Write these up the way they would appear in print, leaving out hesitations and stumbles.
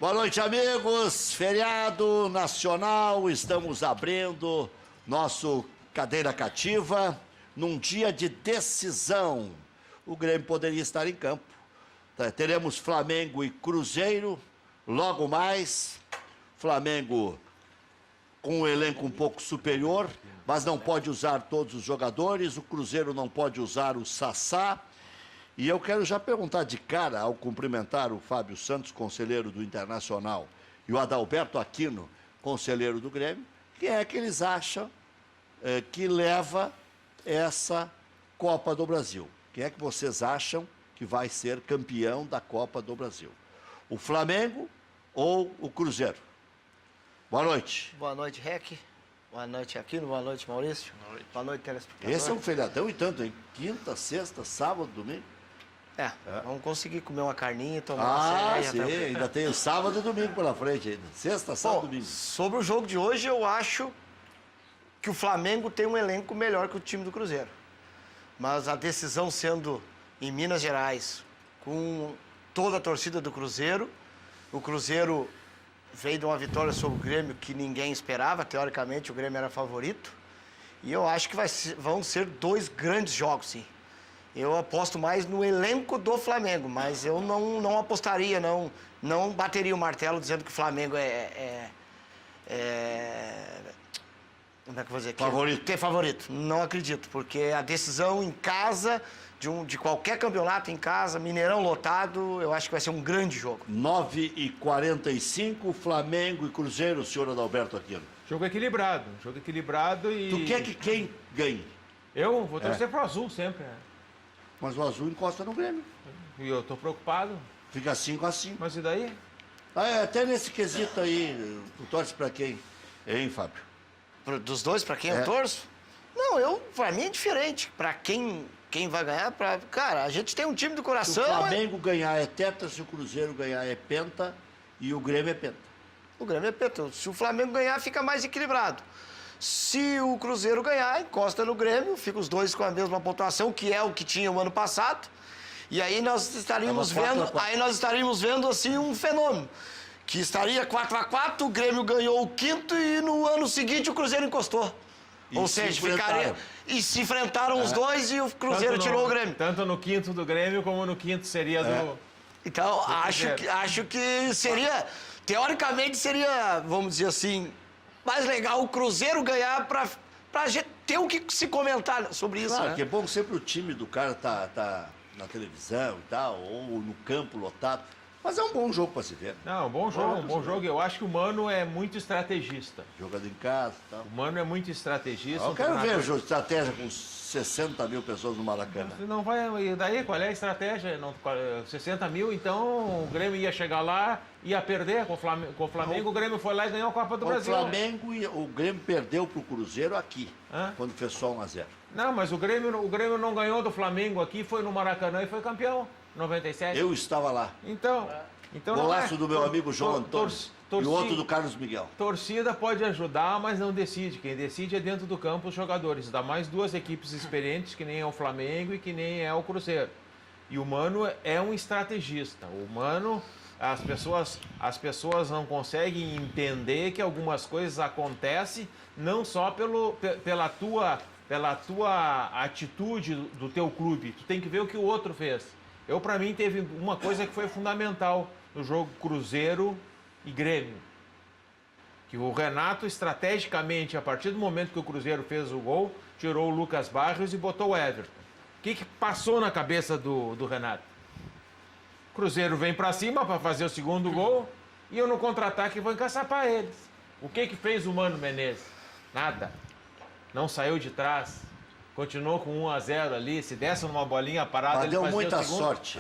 Boa noite, amigos. Feriado nacional, estamos abrindo nosso Cadeira Cativa num dia de decisão. O Grêmio poderia estar em campo. Teremos Flamengo e Cruzeiro, logo mais. Flamengo com um elenco um pouco superior, mas não pode usar todos os jogadores. O Cruzeiro não pode usar o Sassá. E eu quero já perguntar de cara, ao cumprimentar o Fábio Santos, conselheiro do Internacional, e o Adalberto Aquino, conselheiro do Grêmio, quem é que eles acham que leva essa Copa do Brasil? Quem é que vocês acham que vai ser campeão da Copa do Brasil? O Flamengo ou o Cruzeiro? Boa noite. Boa noite, Rec. Boa noite, Aquino. Boa noite, Maurício. Boa noite, telespectador. Esse é um feriadão e tanto, hein? Quinta, sexta, sábado, domingo. Vamos conseguir comer uma carninha e tomar Ah, uma sim, ainda tem o sábado e domingo pela frente ainda. Sexta, sábado e domingo. Sobre o jogo de hoje, eu acho que o Flamengo tem um elenco melhor que o time do Cruzeiro. Mas a decisão sendo em Minas Gerais, com toda a torcida do Cruzeiro, o Cruzeiro veio de uma vitória sobre o Grêmio que ninguém esperava, teoricamente o Grêmio era favorito. E eu acho que vão ser dois grandes jogos, sim. Eu aposto mais no elenco do Flamengo, mas eu não apostaria, não bateria o martelo dizendo que o Flamengo como é que eu vou dizer? Favorito. É favorito. Não acredito, porque a decisão em casa, de qualquer campeonato em casa, Mineirão lotado, eu acho que vai ser um grande jogo. 9h45, Flamengo e Cruzeiro, senhor Adalberto Aquino. Jogo equilibrado e... Tu quer que quem ganhe? Eu vou torcer pro azul sempre, né? Mas o azul encosta no Grêmio. E eu tô preocupado. Fica 5-5. Mas e daí? Até nesse quesito aí, tu torce pra quem? Hein, Fábio? Dos dois, pra quem eu torço? Não, pra mim é diferente. Pra quem vai ganhar, cara, a gente tem um time do coração. Se o Flamengo ganhar é teta, se o Cruzeiro ganhar é penta e o Grêmio é penta. O Grêmio é penta. Se o Flamengo ganhar, fica mais equilibrado. Se o Cruzeiro ganhar, encosta no Grêmio, fica os dois com a mesma pontuação, que é o que tinha o ano passado. E aí nós estaríamos vendo assim um fenômeno. Que estaria 4-4, o Grêmio ganhou o quinto e no ano seguinte o Cruzeiro encostou. Ou seja, ficaria. E se enfrentaram os dois e o Cruzeiro tirou o Grêmio. Tanto no quinto do Grêmio como no quinto seria do. Então, acho que seria. Teoricamente seria, vamos dizer assim, mais legal o Cruzeiro ganhar pra gente ter o que se comentar sobre isso. Claro, né? que é bom que sempre o time do cara tá na televisão e tal, ou no campo lotado. Mas é um bom jogo para se ver. Não, um bom jogo. Eu acho que o Mano é muito estrategista. Jogando em casa e tal. O Mano é muito estrategista. Eu quero ver a estratégia com 60 mil pessoas no Maracanã. Não vai. E daí, qual é a estratégia? 60 mil, então o Grêmio ia chegar lá, ia perder com o Flamengo. O Grêmio foi lá e ganhou a Copa do Brasil. O Grêmio perdeu pro Cruzeiro aqui, quando fez só 1-0. Não, mas o Grêmio não ganhou do Flamengo aqui, foi no Maracanã e foi campeão. 97. Eu estava lá. Então Golaço do meu amigo João Antônio e o outro do Carlos Miguel. Torcida pode ajudar, mas não decide. Quem decide é dentro do campo os jogadores. Ainda mais duas equipes experientes, que nem é o Flamengo e que nem é o Cruzeiro. E o Mano é um estrategista. O Mano, as pessoas não conseguem entender que algumas coisas acontecem não só pela tua atitude do teu clube. Tu tem que ver o que o outro fez. Para mim, teve uma coisa que foi fundamental no jogo Cruzeiro e Grêmio. Que o Renato, estrategicamente, a partir do momento que o Cruzeiro fez o gol, tirou o Lucas Barrios e botou o Everton. O que passou na cabeça do Renato? O Cruzeiro vem para cima para fazer o segundo gol e eu no contra-ataque vou encaçapar eles. O que fez o Mano Menezes? Nada. Não saiu de trás. Continuou com 1-0 ali, se desse numa bolinha parada, ele deu fazia muita o segundo. sorte.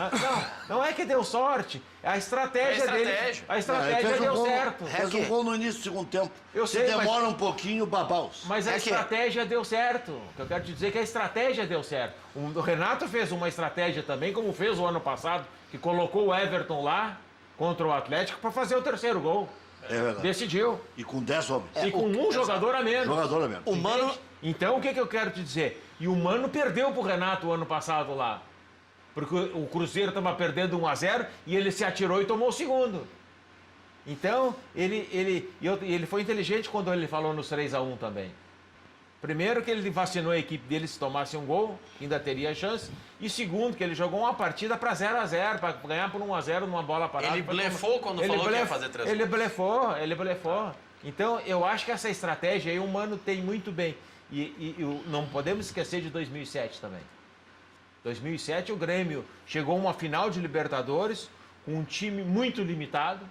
Não é que deu sorte, a estratégia dele. A estratégia deu certo. Fez um gol no início do segundo tempo. Se demora um pouquinho, babaus. Mas a estratégia deu certo. Eu quero te dizer que a estratégia deu certo. O Renato fez uma estratégia também, como fez o ano passado, que colocou o Everton lá contra o Atlético para fazer o terceiro gol. É verdade. Decidiu. E com 10 homens. E com um jogador a menos. O Mano... Então, o que eu quero te dizer? E o Mano perdeu pro Renato o ano passado lá. Porque o Cruzeiro estava perdendo 1-0 e ele se atirou e tomou o segundo. Então, ele foi inteligente quando ele falou nos 3-1 também. Primeiro, que ele vacinou a equipe dele se tomasse um gol, ainda teria chance. E segundo, que ele jogou uma partida para 0-0, para ganhar por 1-0 numa bola parada. Ele blefou quando falou que ia fazer 3 Ele blefou. Então, eu acho que essa estratégia aí o Mano tem muito bem. E não podemos esquecer de 2007 também. 2007 o Grêmio chegou a uma final de Libertadores com um time muito limitado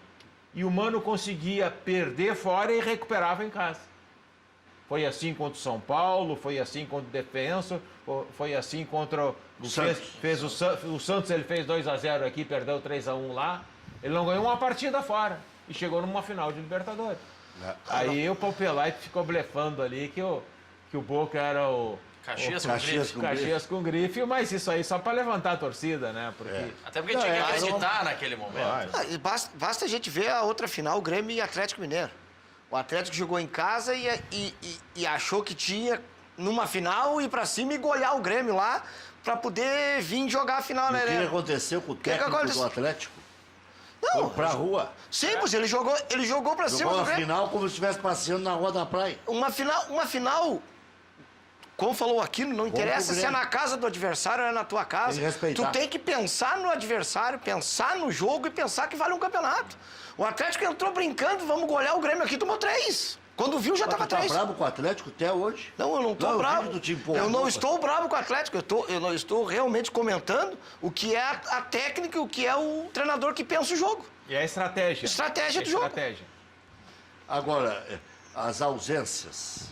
e o Mano conseguia perder fora e recuperava em casa. Foi assim contra o São Paulo, foi assim contra o Defensa, foi assim contra o o Santos, ele fez 2-0 aqui, perdeu 3-1 lá. Ele não ganhou uma partida fora e chegou numa final de Libertadores. Aí o Palpelait ficou blefando ali que o Boca era o Caxias com grife, mas isso aí só para levantar a torcida, né? Porque... Até porque tinha que acreditar naquele momento. E basta a gente ver a outra final, Grêmio e Atlético Mineiro. O Atlético jogou em casa e achou que tinha, numa final, ir pra cima e golear o Grêmio lá pra poder vir jogar a final, né? O que aconteceu com o técnico do Atlético? Não, foi pra rua. Sim, pois ele jogou pra cima do Grêmio. Jogou a Grêmio. final como se estivesse passeando na rua da praia. Uma final, como falou o Aquino, não interessa se é na casa do adversário ou é na tua casa. Tem que respeitar. Tu tem que pensar no adversário, pensar no jogo e pensar que vale um campeonato. O Atlético entrou brincando, vamos golear o Grêmio aqui, tomou 3. Quando viu, já tava 3. Tá bravo com o Atlético até hoje? Não, eu não tô bravo. Eu não empolgou, estou bravo com o Atlético. Eu não estou realmente comentando o que é a técnica, o que é o treinador que pensa o jogo. E a estratégia. Estratégia do jogo. Agora, as ausências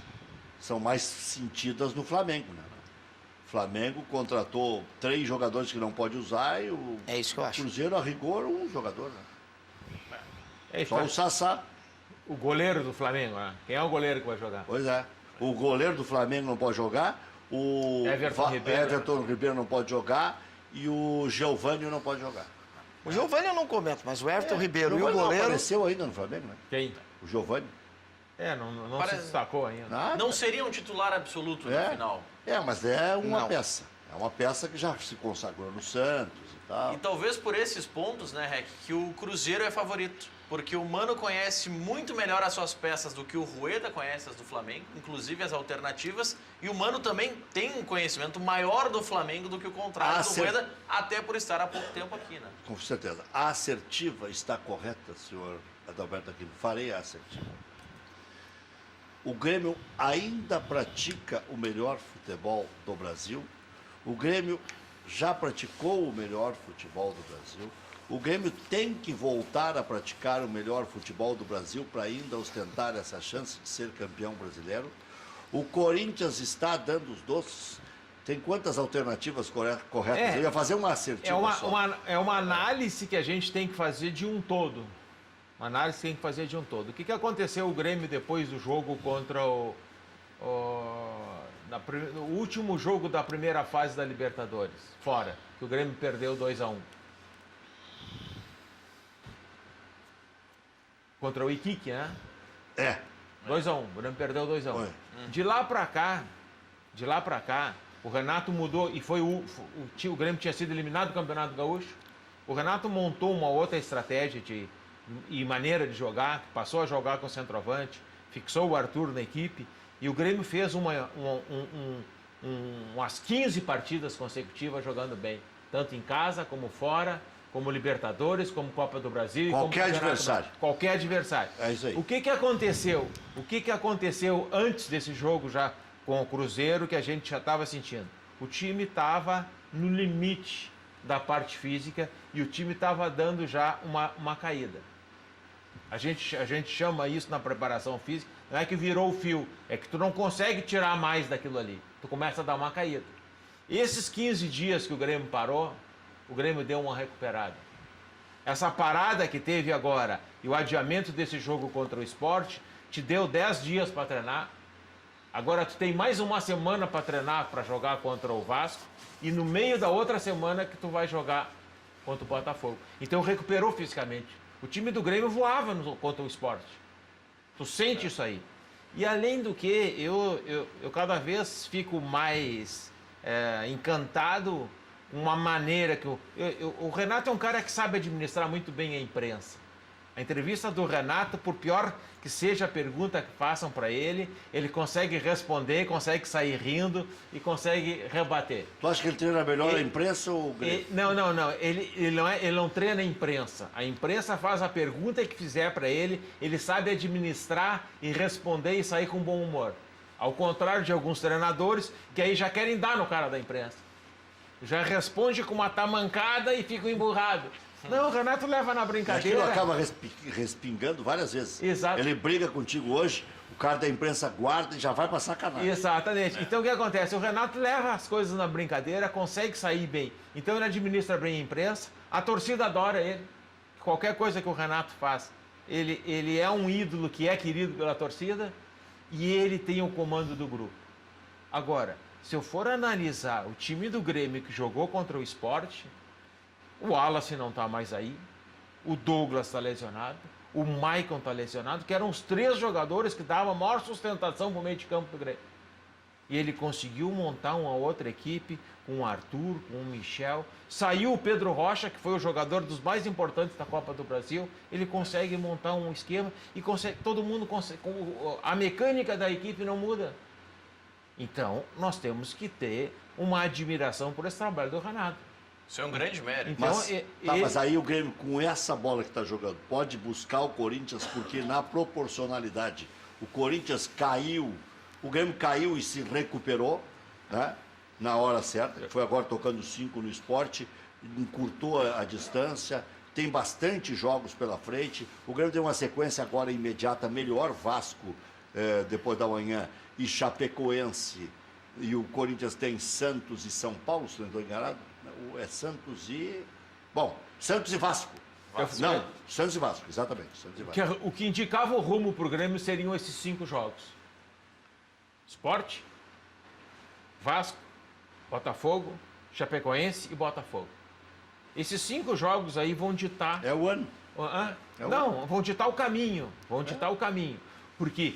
são mais sentidas no Flamengo, né? O Flamengo contratou 3 jogadores que não pode usar e o É isso que eu acho. Cruzeiro, a rigor, um jogador, né? É, Só o Sassá. O goleiro do Flamengo, né? Quem é o goleiro que vai jogar? Pois é. O goleiro do Flamengo não pode jogar, o Everton Ribeiro não pode jogar e o Geovânio não pode jogar. O Giovani eu não comento, mas o Everton Ribeiro e o Giovânio não goleiro... apareceu ainda no Flamengo, né? Quem? O Giovânio. Não se destacou ainda. Nada. Não seria um titular absoluto no final. Mas é uma Não. peça. É uma peça que já se consagrou no Santos e tal. E talvez por esses pontos, né, Rec, que o Cruzeiro é favorito. Porque o Mano conhece muito melhor as suas peças do que o Rueda conhece as do Flamengo, inclusive as alternativas. E o Mano também tem um conhecimento maior do Flamengo do que o contrário do Rueda, até por estar há pouco tempo aqui, né? Com certeza. A assertiva está correta, senhor Adalberto Aquino. Farei a assertiva. O Grêmio ainda pratica o melhor futebol do Brasil. O Grêmio já praticou o melhor futebol do Brasil. O Grêmio tem que voltar a praticar o melhor futebol do Brasil para ainda ostentar essa chance de ser campeão brasileiro. O Corinthians está dando os doces. Tem quantas alternativas corretas? Eu ia fazer uma assertiva só. É uma análise que a gente tem que fazer de um todo. Uma análise que tem que fazer de um todo. O que aconteceu o Grêmio depois do jogo contra o último jogo da primeira fase da Libertadores? Fora, que o Grêmio perdeu 2-1. Contra o Iquique, né? 2-1, o Grêmio perdeu 2-1. De lá pra cá, o Renato mudou e foi o Grêmio tinha sido eliminado do Campeonato Gaúcho. O Renato montou uma outra estratégia e maneira de jogar, passou a jogar com o centroavante, fixou o Arthur na equipe e o Grêmio fez umas 15 partidas consecutivas jogando bem, tanto em casa como fora, como Libertadores, como Copa do Brasil. Qualquer adversário. Qualquer adversário. É isso aí. O que aconteceu? O que aconteceu antes desse jogo já com o Cruzeiro que a gente já estava sentindo? O time estava no limite da parte física e o time estava dando já uma caída. A gente chama isso na preparação física, não é que virou o fio, é que tu não consegue tirar mais daquilo ali. Tu começa a dar uma caída. Esses 15 dias que o Grêmio parou, o Grêmio deu uma recuperada. Essa parada que teve agora e o adiamento desse jogo contra o Sport te deu 10 dias para treinar. Agora tu tem mais uma semana para treinar para jogar contra o Vasco e no meio da outra semana que tu vai jogar contra o Botafogo. Então recuperou fisicamente. O time do Grêmio voava contra o Sport. Tu sente isso aí. E além do que, eu cada vez fico mais encantado com uma maneira que... O Renato é um cara que sabe administrar muito bem a imprensa. A entrevista do Renato, por pior que seja a pergunta que façam para ele consegue responder, consegue sair rindo e consegue rebater. Tu acha que ele treina melhor a imprensa ou o Grêmio? Não. Ele não treina a imprensa. A imprensa faz a pergunta que fizer para ele sabe administrar e responder e sair com bom humor. Ao contrário de alguns treinadores que aí já querem dar no cara da imprensa. Já responde com uma tamancada e fica emburrado. Não, o Renato leva na brincadeira. Aquilo acaba respingando várias vezes. Exato. Ele briga contigo hoje, o cara da imprensa guarda e já vai pra sacanagem. Exatamente. Então o que acontece? O Renato leva as coisas na brincadeira, consegue sair bem. Então ele administra bem a imprensa, a torcida adora ele. Qualquer coisa que o Renato faz, ele é um ídolo que é querido pela torcida e ele tem o comando do grupo. Agora, se eu for analisar o time do Grêmio que jogou contra o Sport, o Wallace não está mais aí, o Douglas está lesionado, o Maicon está lesionado, que eram os 3 jogadores que davam a maior sustentação para o meio de campo do Grêmio. E ele conseguiu montar uma outra equipe com o Arthur, com o Michel. Saiu o Pedro Rocha, que foi o jogador dos mais importantes da Copa do Brasil. Ele consegue montar um esquema e consegue, todo mundo consegue. A mecânica da equipe não muda. Então, nós temos que ter uma admiração por esse trabalho do Renato. Isso é um grande mérito. Então, Mas aí o Grêmio, com essa bola que está jogando, pode buscar o Corinthians, porque na proporcionalidade, o Corinthians caiu, o Grêmio caiu e se recuperou, né? Na hora certa. Foi agora tocando 5 no Sport, encurtou a distância, tem bastante jogos pela frente. O Grêmio tem uma sequência agora imediata, melhor Vasco, depois da manhã, e Chapecoense. E o Corinthians tem Santos e São Paulo, se não estou enganado. É Santos e... Bom, Santos e Vasco. Não, Santos e Vasco, exatamente. Santos e Vasco. O que indicava o rumo para o Grêmio seriam esses 5 jogos. Sport, Vasco, Botafogo, Chapecoense e Botafogo. Esses 5 jogos aí vão ditar... É o ano. Vão ditar o caminho. Porque...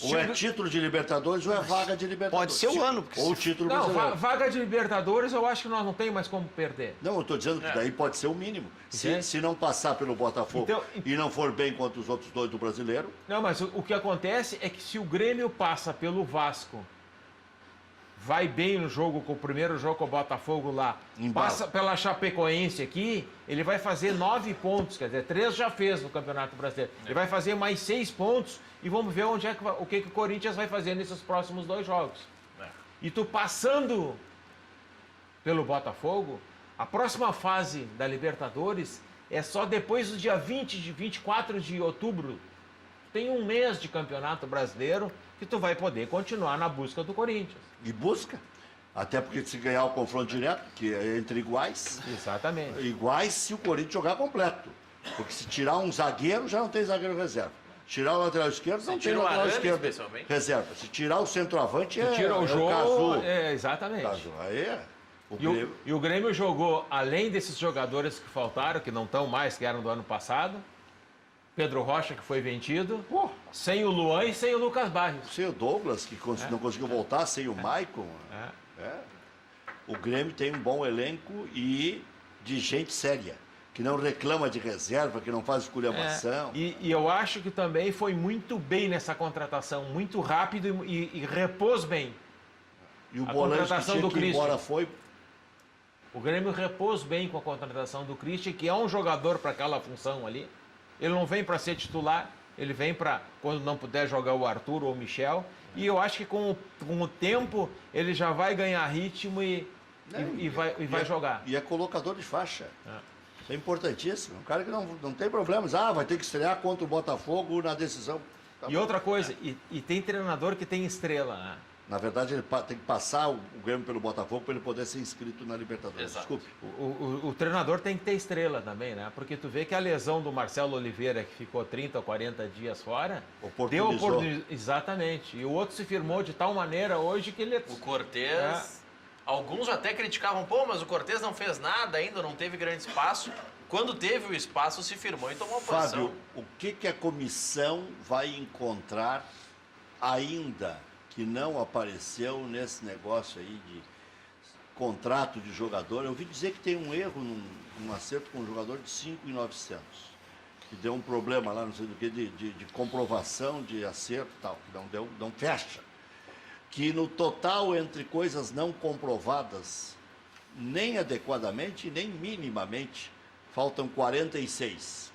Ou é título de Libertadores ou é vaga de Libertadores. Pode ser o ano. Ou o título Não, brasileiro. vaga de Libertadores eu acho que nós não temos mais como perder. Não, eu estou dizendo que daí pode ser o mínimo. Se não passar pelo Botafogo e não for bem contra os outros 2 do brasileiro... Não, mas o que acontece é que se o Grêmio passa pelo Vasco, vai bem no jogo, com o primeiro jogo com o Botafogo lá, passa pela Chapecoense aqui, ele vai fazer 9 pontos, quer dizer, 3 já fez no Campeonato Brasileiro. Ele vai fazer mais 6 pontos e vamos ver o que o Corinthians vai fazer nesses próximos 2 jogos. E tu passando pelo Botafogo, a próxima fase da Libertadores é só depois do dia 24 de outubro. Tem um mês de Campeonato Brasileiro que tu vai poder continuar na busca do Corinthians. E busca. Até porque se ganhar o confronto direto, que é entre iguais... Exatamente. Iguais se o Corinthians jogar completo. Porque se tirar um zagueiro, já não tem zagueiro reserva. Tirar o lateral esquerdo, não tem lateral esquerdo reserva. Se tirar o centroavante, tira o jogo, Cazu. Exatamente. Cazu. Aí E o Grêmio jogou, além desses jogadores que faltaram, que não estão mais, que eram do ano passado, Pedro Rocha, que foi vendido, sem o Luan e sem o Lucas Barrios. Sem o Douglas, que não conseguiu voltar, sem o Maicon. O Grêmio tem um bom elenco e de gente séria, que não reclama de reserva, que não faz esculhambação. E eu acho que também foi muito bem nessa contratação, muito rápido e repôs bem. E o volante que tinha que ir embora foi... O Grêmio repôs bem com a contratação do Christian, que é um jogador para aquela função ali. Ele não vem para ser titular, ele vem para, quando não puder, jogar o Arthur ou o Michel. E eu acho que com o tempo ele já vai ganhar ritmo e vai jogar. E é colocador de faixa. Isso é importantíssimo. Um cara que não tem problemas. Vai ter que estrear contra o Botafogo na decisão. E outra coisa, e tem treinador que tem estrela, né? Na verdade, ele tem que passar o Grêmio pelo Botafogo para ele poder ser inscrito na Libertadores. Exato. Desculpe. O treinador tem que ter estrela também, né? Porque tu vê que a lesão do Marcelo Oliveira, que ficou 30 ou 40 dias fora, deu oportunidade. Exatamente. E o outro se firmou de tal maneira hoje que ele... O Cortez... Alguns até criticavam, mas o Cortez não fez nada ainda, não teve grande espaço. Quando teve o espaço, se firmou e tomou a posição. Fábio, o que a comissão vai encontrar ainda que não apareceu nesse negócio aí de contrato de jogador? Eu ouvi dizer que tem um erro num acerto com um jogador de 5.900. que deu um problema lá, não sei do que, de comprovação, de acerto e tal, que não fecha. Que no total, entre coisas não comprovadas, nem adequadamente, nem minimamente, faltam 46.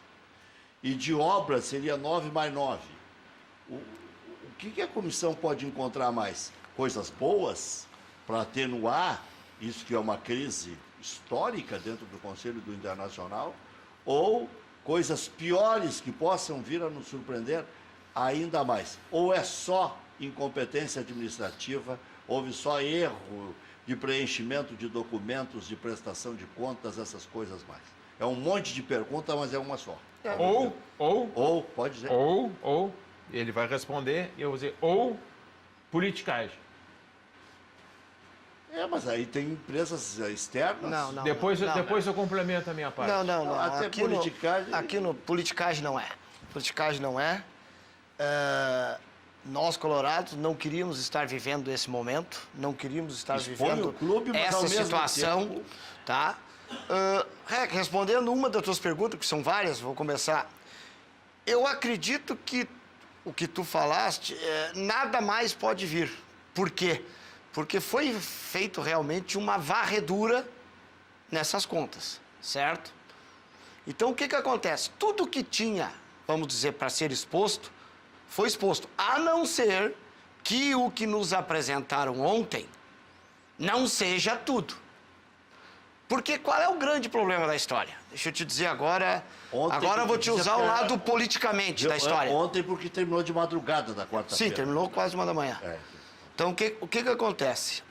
E de obras seria 9 mais 9. O que a comissão pode encontrar mais? Coisas boas para atenuar isso que é uma crise histórica dentro do Conselho do Internacional? Ou coisas piores que possam vir a nos surpreender ainda mais? Ou é só incompetência administrativa, houve só erro de preenchimento de documentos, de prestação de contas, essas coisas mais? É um monte de perguntas, mas é uma só. Ou, pode dizer. Ou, ele vai responder e eu vou dizer, ou politicagem. Mas aí tem empresas externas. Não. Depois eu complemento a minha parte. Não. Até Aqui politicagem. Aqui no politicagem não é. Politicagem não é. Nós, colorados, não queríamos estar vivendo esse momento, não queríamos estar Expõe vivendo o clube, mas ao essa mesmo situação, tempo- tá? Respondendo uma das tuas perguntas, que são várias, vou começar. Eu acredito que o que tu falaste, nada mais pode vir. Por quê? Porque foi feito realmente uma varredura nessas contas, certo? Então, o que acontece? Tudo que tinha, vamos dizer, para ser exposto, foi exposto, a não ser que o que nos apresentaram ontem não seja tudo. Porque qual é o grande problema da história? Deixa eu te dizer agora. Agora eu vou te usar o lado politicamente da história. Ontem, porque terminou de madrugada da quarta-feira. Sim, terminou quase 1h. Então, o que acontece?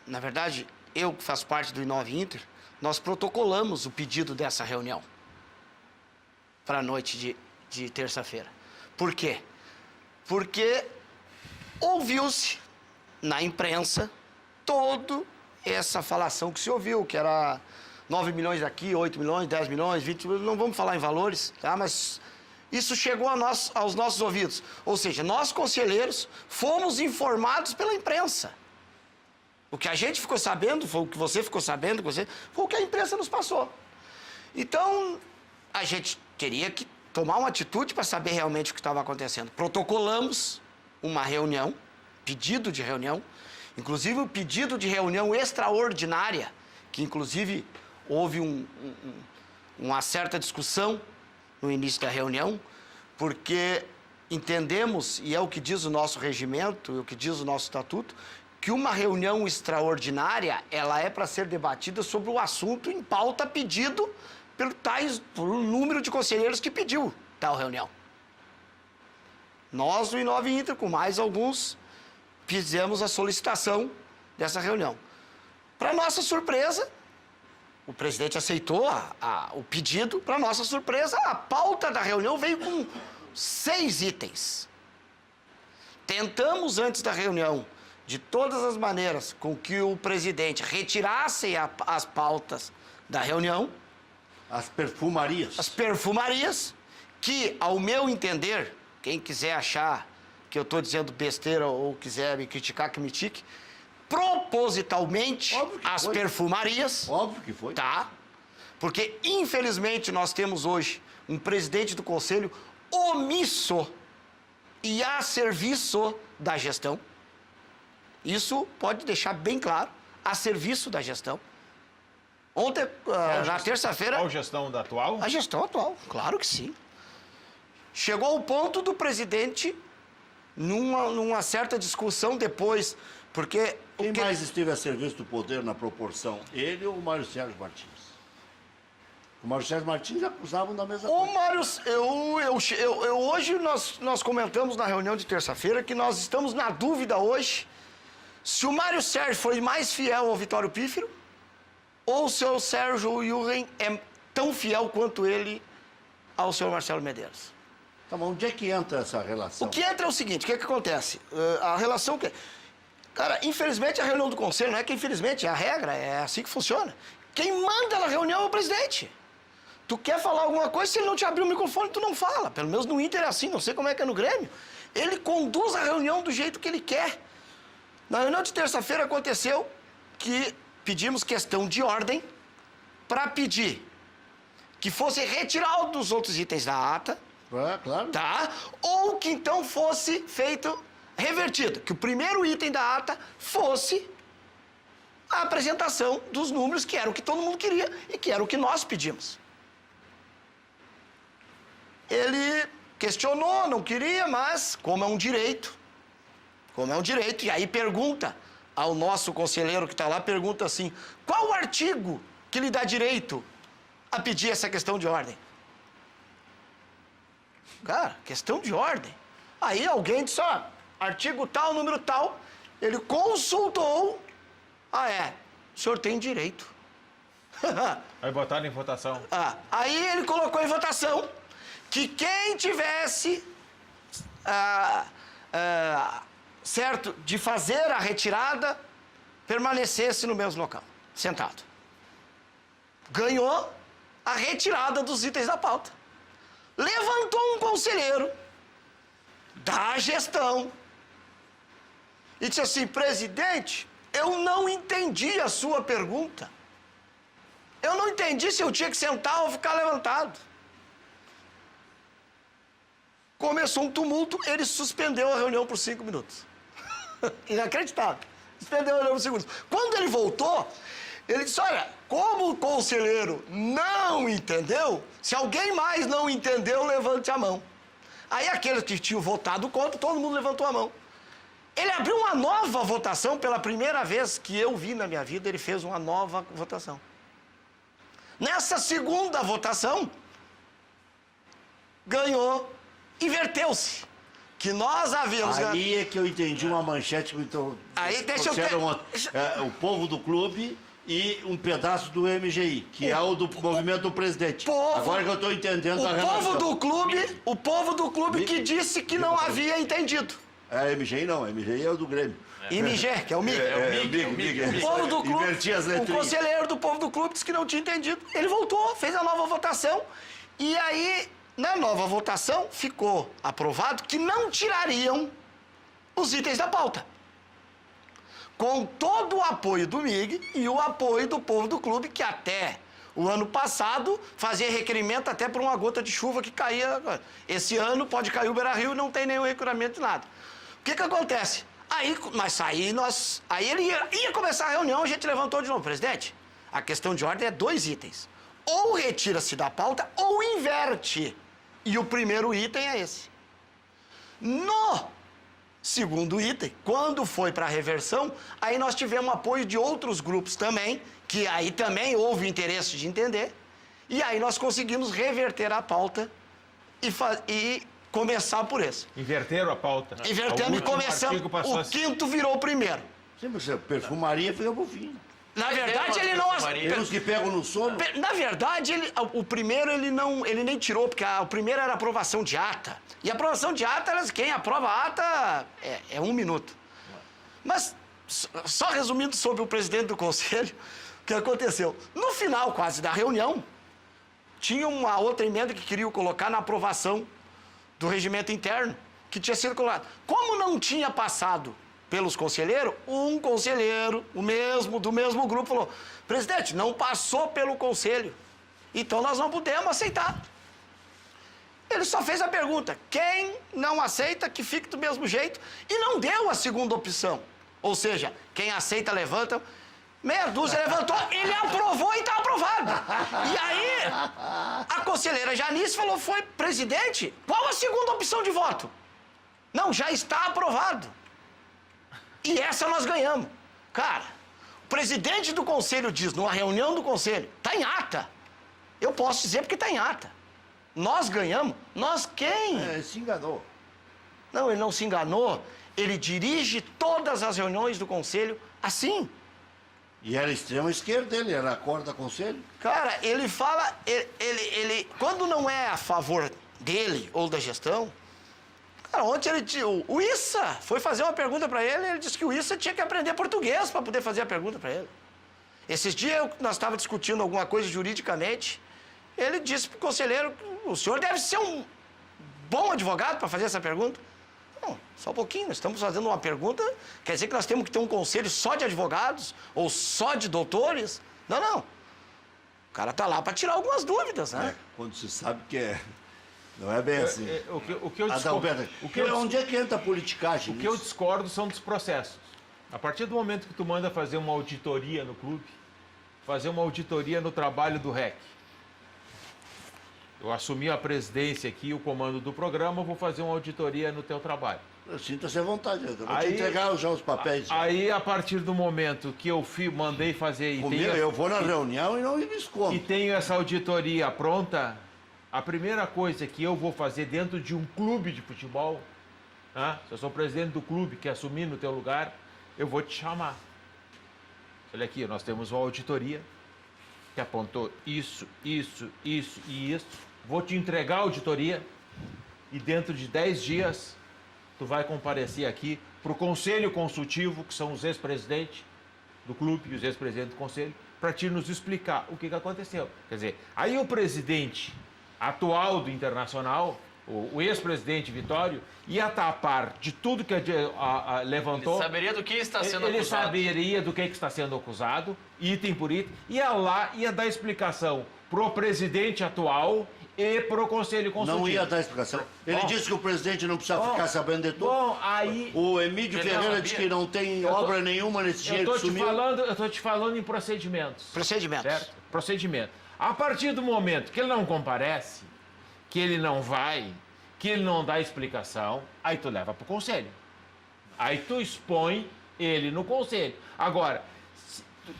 Na verdade, eu que faço parte do Inove Inter, nós protocolamos o pedido dessa reunião para a noite de terça-feira. Por quê? Porque ouviu-se na imprensa toda essa falação que se ouviu, que era 9 milhões daqui, 8 milhões, 10 milhões, 20 milhões, não vamos falar em valores, tá? Mas isso chegou aos nossos ouvidos. Ou seja, nós, conselheiros, fomos informados pela imprensa. O que a gente ficou sabendo, foi o que você ficou sabendo, foi o que a imprensa nos passou. Então, a gente teria que tomar uma atitude para saber realmente o que estava acontecendo. Protocolamos uma reunião, pedido de reunião, inclusive o pedido de reunião extraordinária, que inclusive houve uma certa discussão no início da reunião, porque entendemos, e é o que diz o nosso regimento, e o que diz o nosso estatuto, que uma reunião extraordinária, ela é para ser debatida sobre o assunto em pauta pedido por um número de conselheiros que pediu tal reunião. Nós, do Inove Inter, com mais alguns, fizemos a solicitação dessa reunião. Para nossa surpresa, o presidente aceitou o pedido. Para nossa surpresa, a pauta da reunião veio com 6 itens. Tentamos, antes da reunião, de todas as maneiras, com que o presidente retirasse as pautas da reunião. As perfumarias. As perfumarias, que, ao meu entender, quem quiser achar que eu estou dizendo besteira ou quiser me criticar, que me tique, propositalmente, as perfumarias. Óbvio que foi. Tá? Porque, infelizmente, nós temos hoje um presidente do conselho omisso e a serviço da gestão. Isso pode deixar bem claro, a serviço da gestão. Ontem, na terça-feira... Qual gestão da atual? A gestão atual, claro que sim. Chegou ao ponto do presidente, numa certa discussão depois, porque... Quem mais esteve a serviço do poder na proporção? Ele ou o Mário Sérgio Martins? O Mário Sérgio Martins acusavam da mesma coisa. O Mário... Hoje nós comentamos na reunião de terça-feira que nós estamos na dúvida hoje se o Mário Sérgio foi mais fiel ao Vitório Pífero ou se o Sérgio Yuren é tão fiel quanto ele ao senhor Marcelo Medeiros. Tá, mas onde é que entra essa relação? O que entra é o seguinte, o que acontece? A relação que... Cara, infelizmente a reunião do conselho, não é que infelizmente, é a regra, é assim que funciona. Quem manda na reunião é o presidente. Tu quer falar alguma coisa, se ele não te abrir o microfone, tu não fala. Pelo menos no Inter é assim, não sei como é que é no Grêmio. Ele conduz a reunião do jeito que ele quer. Na reunião de terça-feira aconteceu que pedimos questão de ordem para pedir que fosse retirado dos outros itens da ata, Claro. tá? Ou que então fosse feito revertido, que o primeiro item da ata fosse a apresentação dos números, que era o que todo mundo queria e que era o que nós pedimos. Ele questionou, não queria, mas como é um direito, e aí pergunta ao nosso conselheiro que está lá, pergunta assim, qual o artigo que lhe dá direito a pedir essa questão de ordem? Cara, questão de ordem. Aí alguém disse, ó, artigo tal, número tal, ele consultou, o senhor tem direito. Vai botar em votação. Aí ele colocou em votação que quem tivesse certo de fazer a retirada permanecesse no mesmo local, sentado. Ganhou a retirada dos itens da pauta. Levantou um conselheiro da gestão e disse assim, presidente, eu não entendi a sua pergunta. Eu não entendi se eu tinha que sentar ou ficar levantado. Começou um tumulto, ele suspendeu a reunião por 5 minutos. Inacreditável. Suspendeu a reunião por 5 minutos. Quando ele voltou, ele disse, olha, como o conselheiro não entendeu, se alguém mais não entendeu, levante a mão. Aí aqueles que tinham votado contra, todo mundo levantou a mão. Ele abriu uma nova votação, pela primeira vez que eu vi na minha vida, ele fez uma nova votação. Nessa segunda votação, ganhou, inverteu-se. Que nós havíamos... Aí é que eu entendi uma manchete que então, Aí, deixa eu ter... o povo do clube e um pedaço do MGI, que é o do movimento do presidente. Agora que eu estou entendendo a relação. O povo do clube que disse que não havia entendido. MGI não, MGI é o do Grêmio. MG, que é o MIG. O povo do clube, Inverti as o letrinhas. conselheiro do povo do clube disse que não tinha entendido. Ele voltou, fez a nova votação e aí, na nova votação, ficou aprovado que não tirariam os itens da pauta. Com todo o apoio do MIG e o apoio do povo do clube, que até o ano passado fazia requerimento até por uma gota de chuva que caía. Esse ano pode cair o Beira-Rio e não tem nenhum requerimento de nada. O que acontece? Aí ele ia começar a reunião, a gente levantou de novo. Presidente, a questão de ordem é 2 itens. Ou retira-se da pauta ou inverte. E o primeiro item é esse. No segundo item, quando foi para a reversão, aí nós tivemos apoio de outros grupos também, que aí também houve interesse de entender, e aí nós conseguimos reverter a pauta e começar por esse. Inverteram a pauta. Invertemos e começamos, o quinto virou o primeiro. Sim, mas perfumaria fica por fim. Na verdade, ele não... Tem os que pegam no sono. Na verdade, o primeiro ele nem tirou, porque o primeiro era aprovação de ata. E a aprovação de ata, quem aprova a ata é 1 minuto. Mas, só resumindo sobre o presidente do conselho, o que aconteceu? No final, quase, da reunião, tinha uma outra emenda que queriam colocar na aprovação do regimento interno, que tinha sido colocado. Como não tinha passado pelos conselheiros, um conselheiro, do mesmo grupo, falou, presidente, não passou pelo conselho, então nós não podemos aceitar. Ele só fez a pergunta, quem não aceita, que fique do mesmo jeito, e não deu a segunda opção. Ou seja, quem aceita, levanta. Meia dúzia levantou, ele aprovou e está aprovado. E aí, a conselheira Janice falou, presidente, qual a segunda opção de voto? Não, já está aprovado. E essa nós ganhamos. Cara, o presidente do conselho diz, numa reunião do conselho, está em ata. Eu posso dizer porque está em ata. Nós ganhamos. Nós quem? Se enganou. Não, ele não se enganou. Ele dirige todas as reuniões do conselho assim. E era extrema esquerda dele, era a cor da conselho. Cara, ele fala... Ele quando não é a favor dele ou da gestão... Cara, ontem o Issa foi fazer uma pergunta para ele, ele disse que o Issa tinha que aprender português para poder fazer a pergunta para ele. Esses dias nós estávamos discutindo alguma coisa juridicamente, ele disse para o conselheiro, o senhor deve ser um bom advogado para fazer essa pergunta. Não, só um pouquinho, nós estamos fazendo uma pergunta, quer dizer que nós temos que ter um conselho só de advogados ou só de doutores? Não, não. O cara tá lá para tirar algumas dúvidas, né? Quando se sabe que não é bem assim. O que eu discordo, Adalberto, onde é que entra a politicagem? o que eu discordo são dos processos. A partir do momento que tu manda fazer uma auditoria no clube, fazer uma auditoria no trabalho do REC. Eu assumi a presidência aqui, o comando do programa, vou fazer uma auditoria no teu trabalho. Sinta-se à vontade, eu vou te Aí- entregar já os papéis. Aí, a partir do momento que eu mandei fazer e Comigo, tenho, eu vou na reunião e não me e escondo. tenho essa auditoria pronta, a primeira coisa que eu vou fazer dentro de um clube de futebol, né? Se eu sou presidente do clube que assumir no teu lugar, eu vou te chamar. Olha aqui, nós temos uma auditoria que apontou isso, isso, isso e isso. Vou te entregar a auditoria e dentro de 10 dias tu vai comparecer aqui para o conselho consultivo, que são os ex-presidentes do clube e os ex-presidentes do conselho, para te nos explicar o que aconteceu. Quer dizer, aí o presidente atual do Internacional, o ex-presidente Vitório, ia tapar de tudo que levantou. Ele saberia do que está sendo Ele acusado. saberia do que está sendo acusado, item por item, ia lá, ia dar explicação pro presidente atual e pro conselho consultivo. Não ia dar explicação. Ele Bom. disse que o presidente não precisa Bom, ficar sabendo de tudo. Bom, aí O Emílio Ele não Ferreira sabia. disse que não tem Eu tô- obra nenhuma nesse eu dinheiro tô que te sumiu. falando, eu tô te falando em procedimentos. Procedimentos. Certo? Procedimento. A partir do momento que ele não comparece, que ele não vai, que ele não dá explicação, aí tu leva para o conselho. Aí tu expõe ele no conselho. Agora,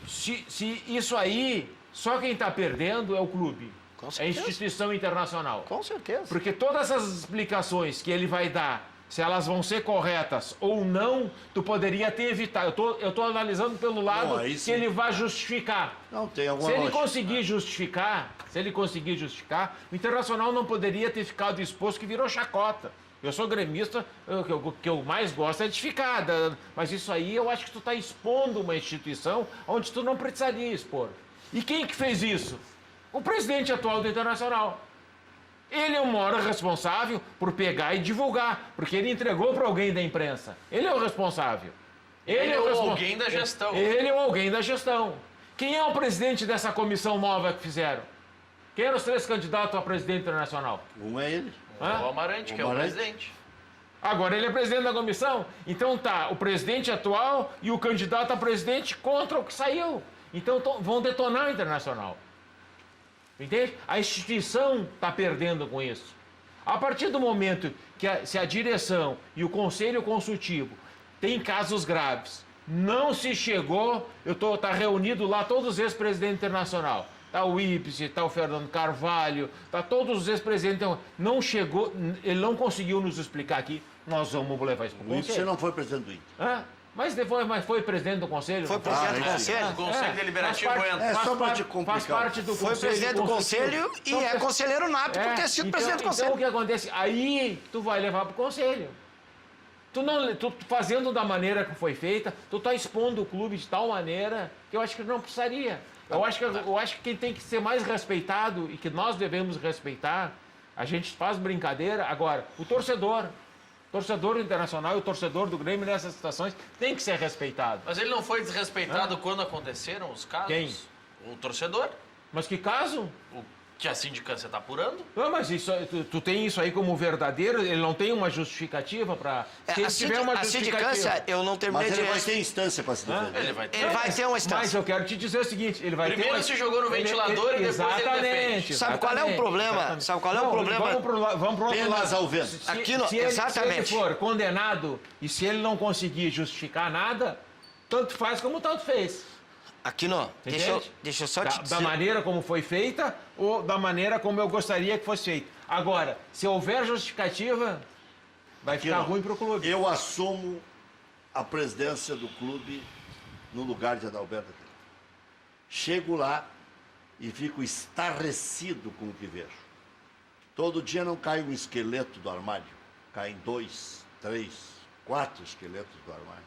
se isso aí, só quem está perdendo é o clube. Com É a certeza. instituição internacional. Com certeza. Porque todas essas explicações que ele vai dar, se elas vão ser corretas ou não, tu poderia ter evitado. Eu tô analisando pelo lado Não, aí que sim. ele vai justificar. Não, tem alguma Se ele lógica. conseguir justificar, o Internacional não poderia ter ficado exposto, que virou chacota. Eu sou gremista, o que eu mais gosto é de ficar, mas isso aí eu acho que tu está expondo uma instituição onde tu não precisaria expor. E quem que fez isso? O presidente atual do Internacional. Ele é o maior responsável por pegar e divulgar, porque ele entregou para alguém da imprensa. Ele é o responsável. Ele o ou respon- alguém da gestão. Ele ou alguém da gestão. Quem é o presidente dessa comissão nova que fizeram? Quem eram os 3 candidatos a presidente internacional? Um é ele. Hã? O Amarante, que é o Amarante. presidente. Agora ele é presidente da comissão. Então tá, o presidente atual e o candidato a presidente contra o que saiu. Então vão detonar o Internacional. Entende? A instituição está perdendo com isso. A partir do momento que se a direção e o conselho consultivo tem casos graves, não se chegou, tá reunido lá todos os ex-presidentes internacional. Tá o Ipsi, tá o Fernando Carvalho, tá todos os ex-presidentes. Não chegou, ele não conseguiu nos explicar aqui. Nós vamos levar isso para o O Ipse conselho. não foi presidente do Inter. Hã? Mas depois foi presidente do conselho? Foi não presidente do Ah, conselho. O Conselho Deliberativo faz parte- entra. É, faz só pra parte- te complicar. Faz parte do Foi conselho presidente do conselho e Então, é conselheiro nato por ter sido então, presidente do conselho. Então o que acontece? Aí tu vai levar para o conselho. Tu fazendo da maneira que foi feita, tu tá expondo o clube de tal maneira que eu acho que não precisaria. Eu acho que quem tem que ser mais respeitado e que nós devemos respeitar, a gente faz brincadeira. Agora, o torcedor internacional e o torcedor do Grêmio nessas situações tem que ser respeitado. Mas ele não foi desrespeitado quando aconteceram os casos? Quem? O torcedor. Mas que caso? O que a sindicância está apurando. Não, mas tu tem isso aí como verdadeiro? Ele não tem uma justificativa para... Se ele tiver uma A sindicância, eu não terminei Mas de... ele vai ter instância para se defender. Ele vai ter. Ele vai ter uma Mas instância. eu quero te dizer o seguinte, ele vai ter... Primeiro se jogou no ventilador e depois ele exatamente, defende. Sabe qual é o problema? exatamente. Sabe qual é o Não, problema? Vamos pro outro Penas lado. ao vento. Exatamente. Se ele for condenado e se ele não conseguir justificar nada, tanto faz como tanto fez. Aqui não. Entende? Deixa eu só Da, te da dizer. maneira como foi feita ou da maneira como eu gostaria que fosse feita. Agora, se houver justificativa, vai ficar não. ruim para o clube. Eu assumo a presidência do clube no lugar de Adalberto Aquino. Chego lá e fico estarrecido com o que vejo. Todo dia não cai um esqueleto do armário. Caem 2, 3, 4 esqueletos do armário.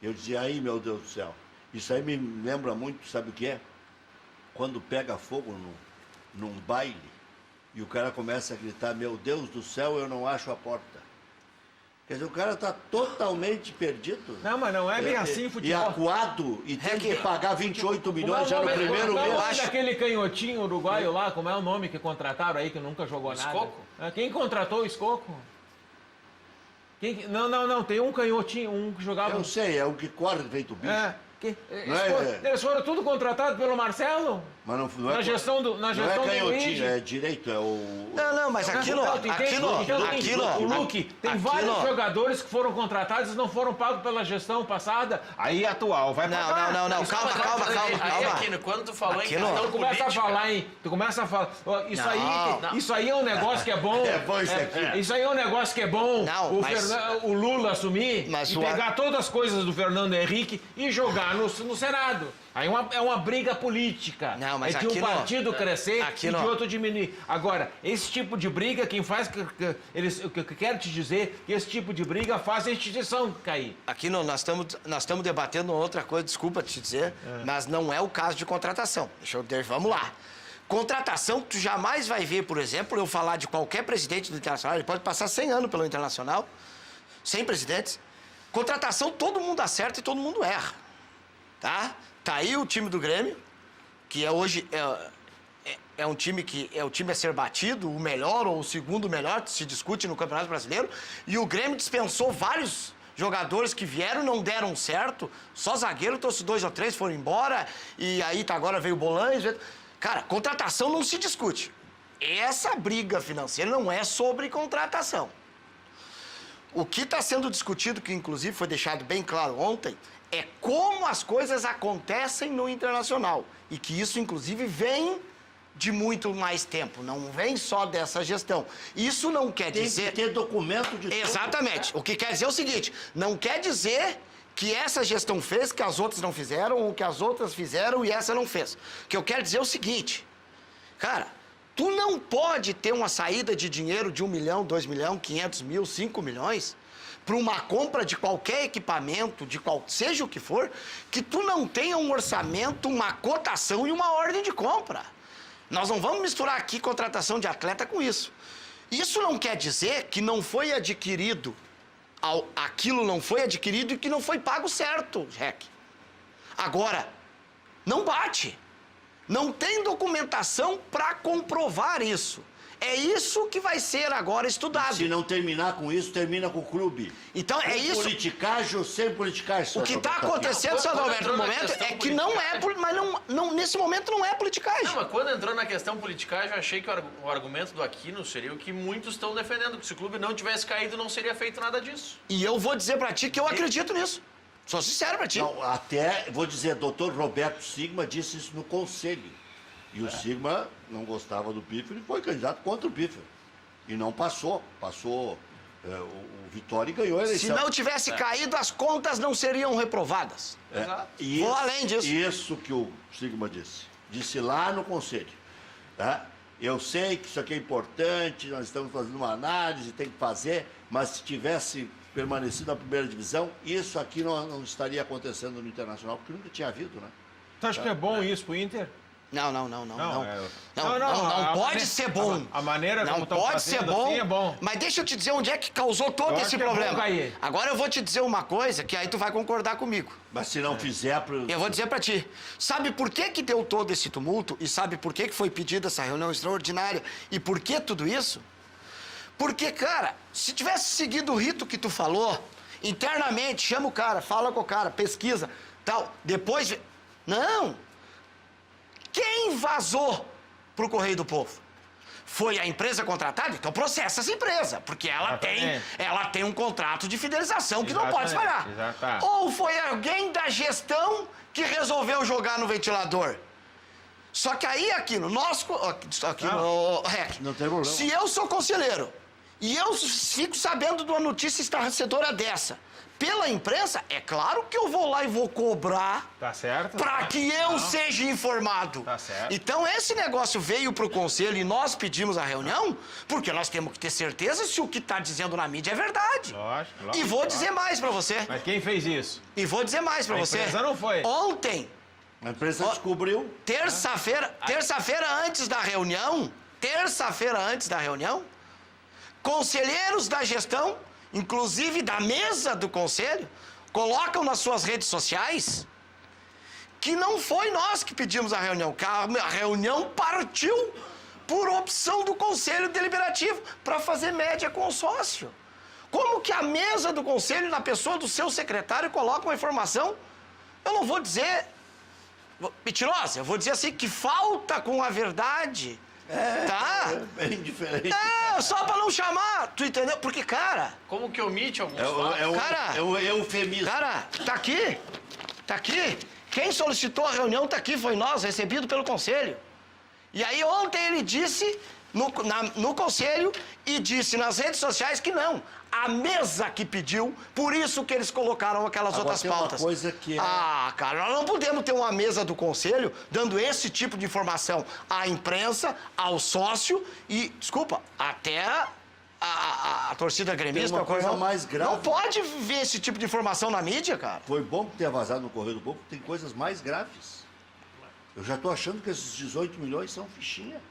Eu dizia, aí, meu Deus do céu, isso aí me lembra muito, sabe o que é? Quando pega fogo num baile e o cara começa a gritar, meu Deus do céu, eu não acho a porta. Quer dizer, o cara tá totalmente perdido. Não, mas não é bem assim E futebol. acuado, e tem que pagar 28 milhões já no primeiro Como é o nome mês. daquele canhotinho uruguaio lá, como é o nome que contrataram aí, que nunca jogou nada? Escoco? Quem contratou o Escoco? Não, tem um canhotinho, um que jogava... Eu sei, é o que corre feito bicho. Eles foram tudo contratados pelo Marcelo? Mas não é, Na gestão do não é Luigi. canhotinho, é direito, é o... Não, mas aquilo, O Luque, tem vários jogadores que foram contratados e não foram pagos pela gestão passada. Aí atual, vai pagar. Não, calma. Aí, Aquino, quando tu falou Aquino, em questão Tu começa política... a falar, hein? Tu começa a falar. Ó, isso aí é um negócio que é bom. É bom isso aqui. Isso aí é um negócio que é bom. Não, mas- O Lula assumir Mas e o pegar todas as coisas do Fernando Henrique e jogar no Senado. Aí é uma briga política. Não, mas é de um Aquino, partido crescer Aquino. e de outro diminuir. Agora, esse tipo de briga, quem faz. O que eu quero te dizer, que esse tipo de briga faz a instituição cair. Aqui nós estamos debatendo outra coisa, desculpa te dizer, mas não é o caso de contratação. Vamos lá. Contratação, tu jamais vai ver, por exemplo, eu falar de qualquer presidente do Internacional, ele pode passar 100 anos pelo Internacional, 100 presidentes. Contratação, todo mundo acerta e todo mundo erra. Tá aí o time do Grêmio, que hoje é um time que é o time a ser batido, o melhor ou o segundo melhor, se discute no Campeonato Brasileiro, e o Grêmio dispensou vários jogadores que vieram não deram certo, só zagueiro trouxe 2 ou 3, foram embora, e aí agora veio o Bolanes. Cara, contratação não se discute. Essa briga financeira não é sobre contratação. O que está sendo discutido, que inclusive foi deixado bem claro ontem, é como as coisas acontecem no Internacional. E que isso, inclusive, vem de muito mais tempo, não vem só dessa gestão. Isso não quer dizer... Tem que ter documento de tudo. Exatamente. O que quer dizer é o seguinte, não quer dizer que essa gestão fez, que as outras não fizeram, ou que as outras fizeram e essa não fez. O que eu quero dizer é o seguinte, cara, tu não pode ter uma saída de dinheiro de 1 milhão, 2 milhões, 500 mil, 5 milhões... para uma compra de qualquer equipamento, seja o que for, que tu não tenha um orçamento, uma cotação e uma ordem de compra. Nós não vamos misturar aqui contratação de atleta com isso. Isso não quer dizer que não foi adquirido, aquilo não foi adquirido e que não foi pago certo, Rec. Agora, não bate. Não tem documentação para comprovar isso. É isso que vai ser agora estudado. Se não terminar com isso, termina com o clube. Então é isso. Politicagem ou sem politicagem. O que está acontecendo, Sr. Alberto, no momento é que não é, mas nesse momento não é politicagem. Não, mas quando entrou na questão politicagem, eu achei que o argumento do Aquino seria o que muitos estão defendendo, que se o clube não tivesse caído, não seria feito nada disso. E eu vou dizer pra ti que eu acredito nisso. Sou sincero pra ti. Não, até, vou dizer, doutor Roberto Sigma disse isso no conselho. E o Sigma não gostava do Pífero e foi candidato contra o Pífero. E não passou. Passou o Vitória e ganhou a eleição. Se não tivesse caído, as contas não seriam reprovadas. Exato. E Vou além disso. Isso que o Sigma disse. Disse lá no conselho. Tá? Eu sei que isso aqui é importante, nós estamos fazendo uma análise, tem que fazer, mas se tivesse permanecido na primeira divisão, isso aqui não estaria acontecendo no Internacional, porque nunca tinha havido, né? Tu acha que é bom isso pro Inter? Não a pode maneira- ser bom. A maneira Não como estão pode ser fazendo bom, assim é bom. mas deixa eu te dizer onde é que causou todo Eu esse acho que é bom problema. cair. Agora eu vou te dizer uma coisa que aí tu vai concordar comigo. Mas se não fizer... Eu vou dizer pra ti. Sabe por que deu todo esse tumulto? E sabe por que foi pedida essa reunião extraordinária? E por que tudo isso? Porque, cara, se tivesse seguido o rito que tu falou, internamente, chama o cara, fala com o cara, pesquisa, tal, depois... Não! Quem vazou pro Correio do Povo? Foi a empresa contratada? Então processa essa empresa, porque ela tem um contrato de fidelização que não pode falhar. Ou foi alguém da gestão que resolveu jogar no ventilador? Só que aí, aqui no nosso... Aqui no REC, não tem problema. se eu sou conselheiro e eu fico sabendo de uma notícia estarrecedora dessa, pela imprensa, é claro que eu vou lá e vou cobrar. Tá certo? Para que eu seja informado. Tá certo. Então esse negócio veio pro conselho e nós pedimos a reunião, porque nós temos que ter certeza se o que tá dizendo na mídia é verdade. Lógico. E vou dizer mais para você. Mas quem fez isso? E vou dizer mais para você. A empresa não foi. Ontem, A empresa descobriu... terça-feira antes da reunião, conselheiros da gestão inclusive da mesa do conselho, colocam nas suas redes sociais que não foi nós que pedimos a reunião, que a reunião partiu por opção do Conselho Deliberativo para fazer média com o sócio. Como que a mesa do Conselho, na pessoa do seu secretário, coloca uma informação, eu não vou dizer mentirosa, eu vou dizer assim, que falta com a verdade, tá? É bem diferente. É, só para não chamar, tu entendeu? Porque, cara... Como que omite alguns fatos? Cara, é o eufemismo. Cara, tá aqui. Quem solicitou a reunião tá aqui, foi nós, recebido pelo Conselho. E aí ontem ele disse no Conselho e disse nas redes sociais que não. A mesa que pediu, por isso que eles colocaram aquelas Agora, outras tem uma pautas. coisa que é- Ah, cara, nós não podemos ter uma mesa do Conselho dando esse tipo de informação à imprensa, ao sócio e, desculpa, até a torcida gremista. Tem uma coisa não, mais grave. Não pode ver esse tipo de informação na mídia, cara. Foi bom ter vazado no Correio do Povo, tem coisas mais graves. Eu já estou achando que esses 18 milhões são fichinha.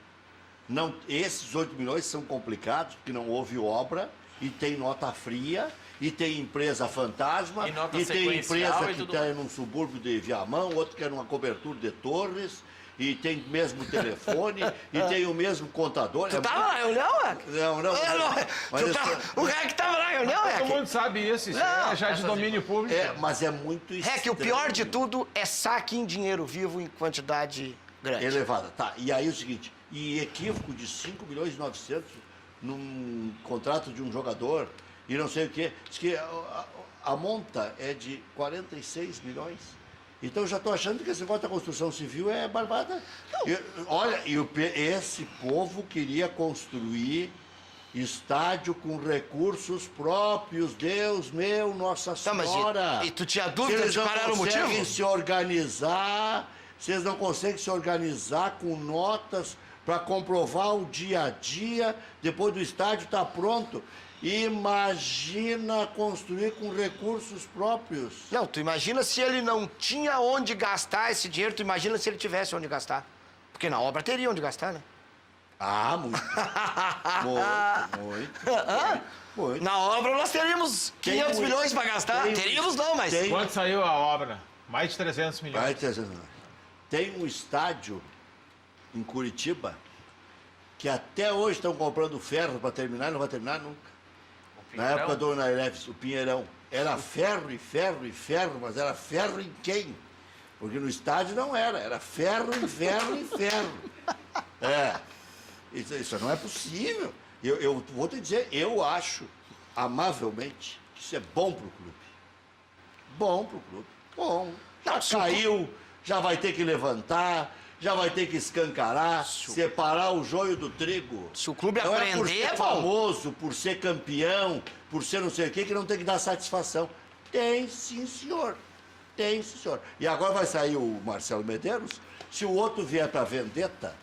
Não, esses 18 milhões são complicados, porque não houve obra, e tem nota fria, e tem empresa fantasma, E nota e tem sequencial empresa e que tudo está num subúrbio de Viamão, outro que é numa cobertura de Torres, e tem o mesmo telefone, e tem o mesmo contador. Tu tava na reunião, Rec? Não. O Rec tava na reunião, Todo Rec? mundo sabe isso, Não, é já de domínio público. Mas é muito Rec, o pior de tudo é saque em dinheiro vivo em quantidade grande. elevada. Tá, e aí o seguinte, e equívoco de 5 milhões e 900 num contrato de um jogador e não sei o quê. Diz que a monta é de 46 milhões. Então eu já estou achando que esse negócio da construção civil é barbada. Olha, esse povo queria construir estádio com recursos próprios, Deus meu, Nossa Tá, mas Senhora. e tu tinha Se dúvida eles de não qual era o motivo? conseguem se organizar, se eles não conseguem se organizar com notas para comprovar o dia a dia, depois do estádio estar pronto. Imagina construir com recursos próprios. Não, tu imagina se ele não tinha onde gastar esse dinheiro, tu imagina se ele tivesse onde gastar. Porque na obra teria onde gastar, né? Ah, muito. Muito. Na obra nós teríamos 500 Tem milhões para gastar. tem- Teríamos não, mas... tem- Quanto saiu a obra? Mais de 300 milhões. Vai ter- Tem um estádio em Curitiba que até hoje estão comprando ferro para terminar, não vai terminar nunca. O Na época do Onairefs, o Pinheirão. Era ferro e ferro e ferro, mas era ferro em quem? Porque no estádio não era, era ferro e ferro e ferro. É, isso não é possível. Eu vou te dizer, eu acho, amavelmente, que isso é bom pro clube. Bom pro clube. Bom. Já caiu, já vai ter que levantar, já vai ter que escancarar, separar o joio do trigo. Se o clube Não é por aprender, ser é bom. famoso, por ser campeão, por ser não sei o quê, que não tem que dar satisfação. Tem sim, senhor. Tem sim, senhor. E agora vai sair o Marcelo Medeiros. Se o outro vier para vendetta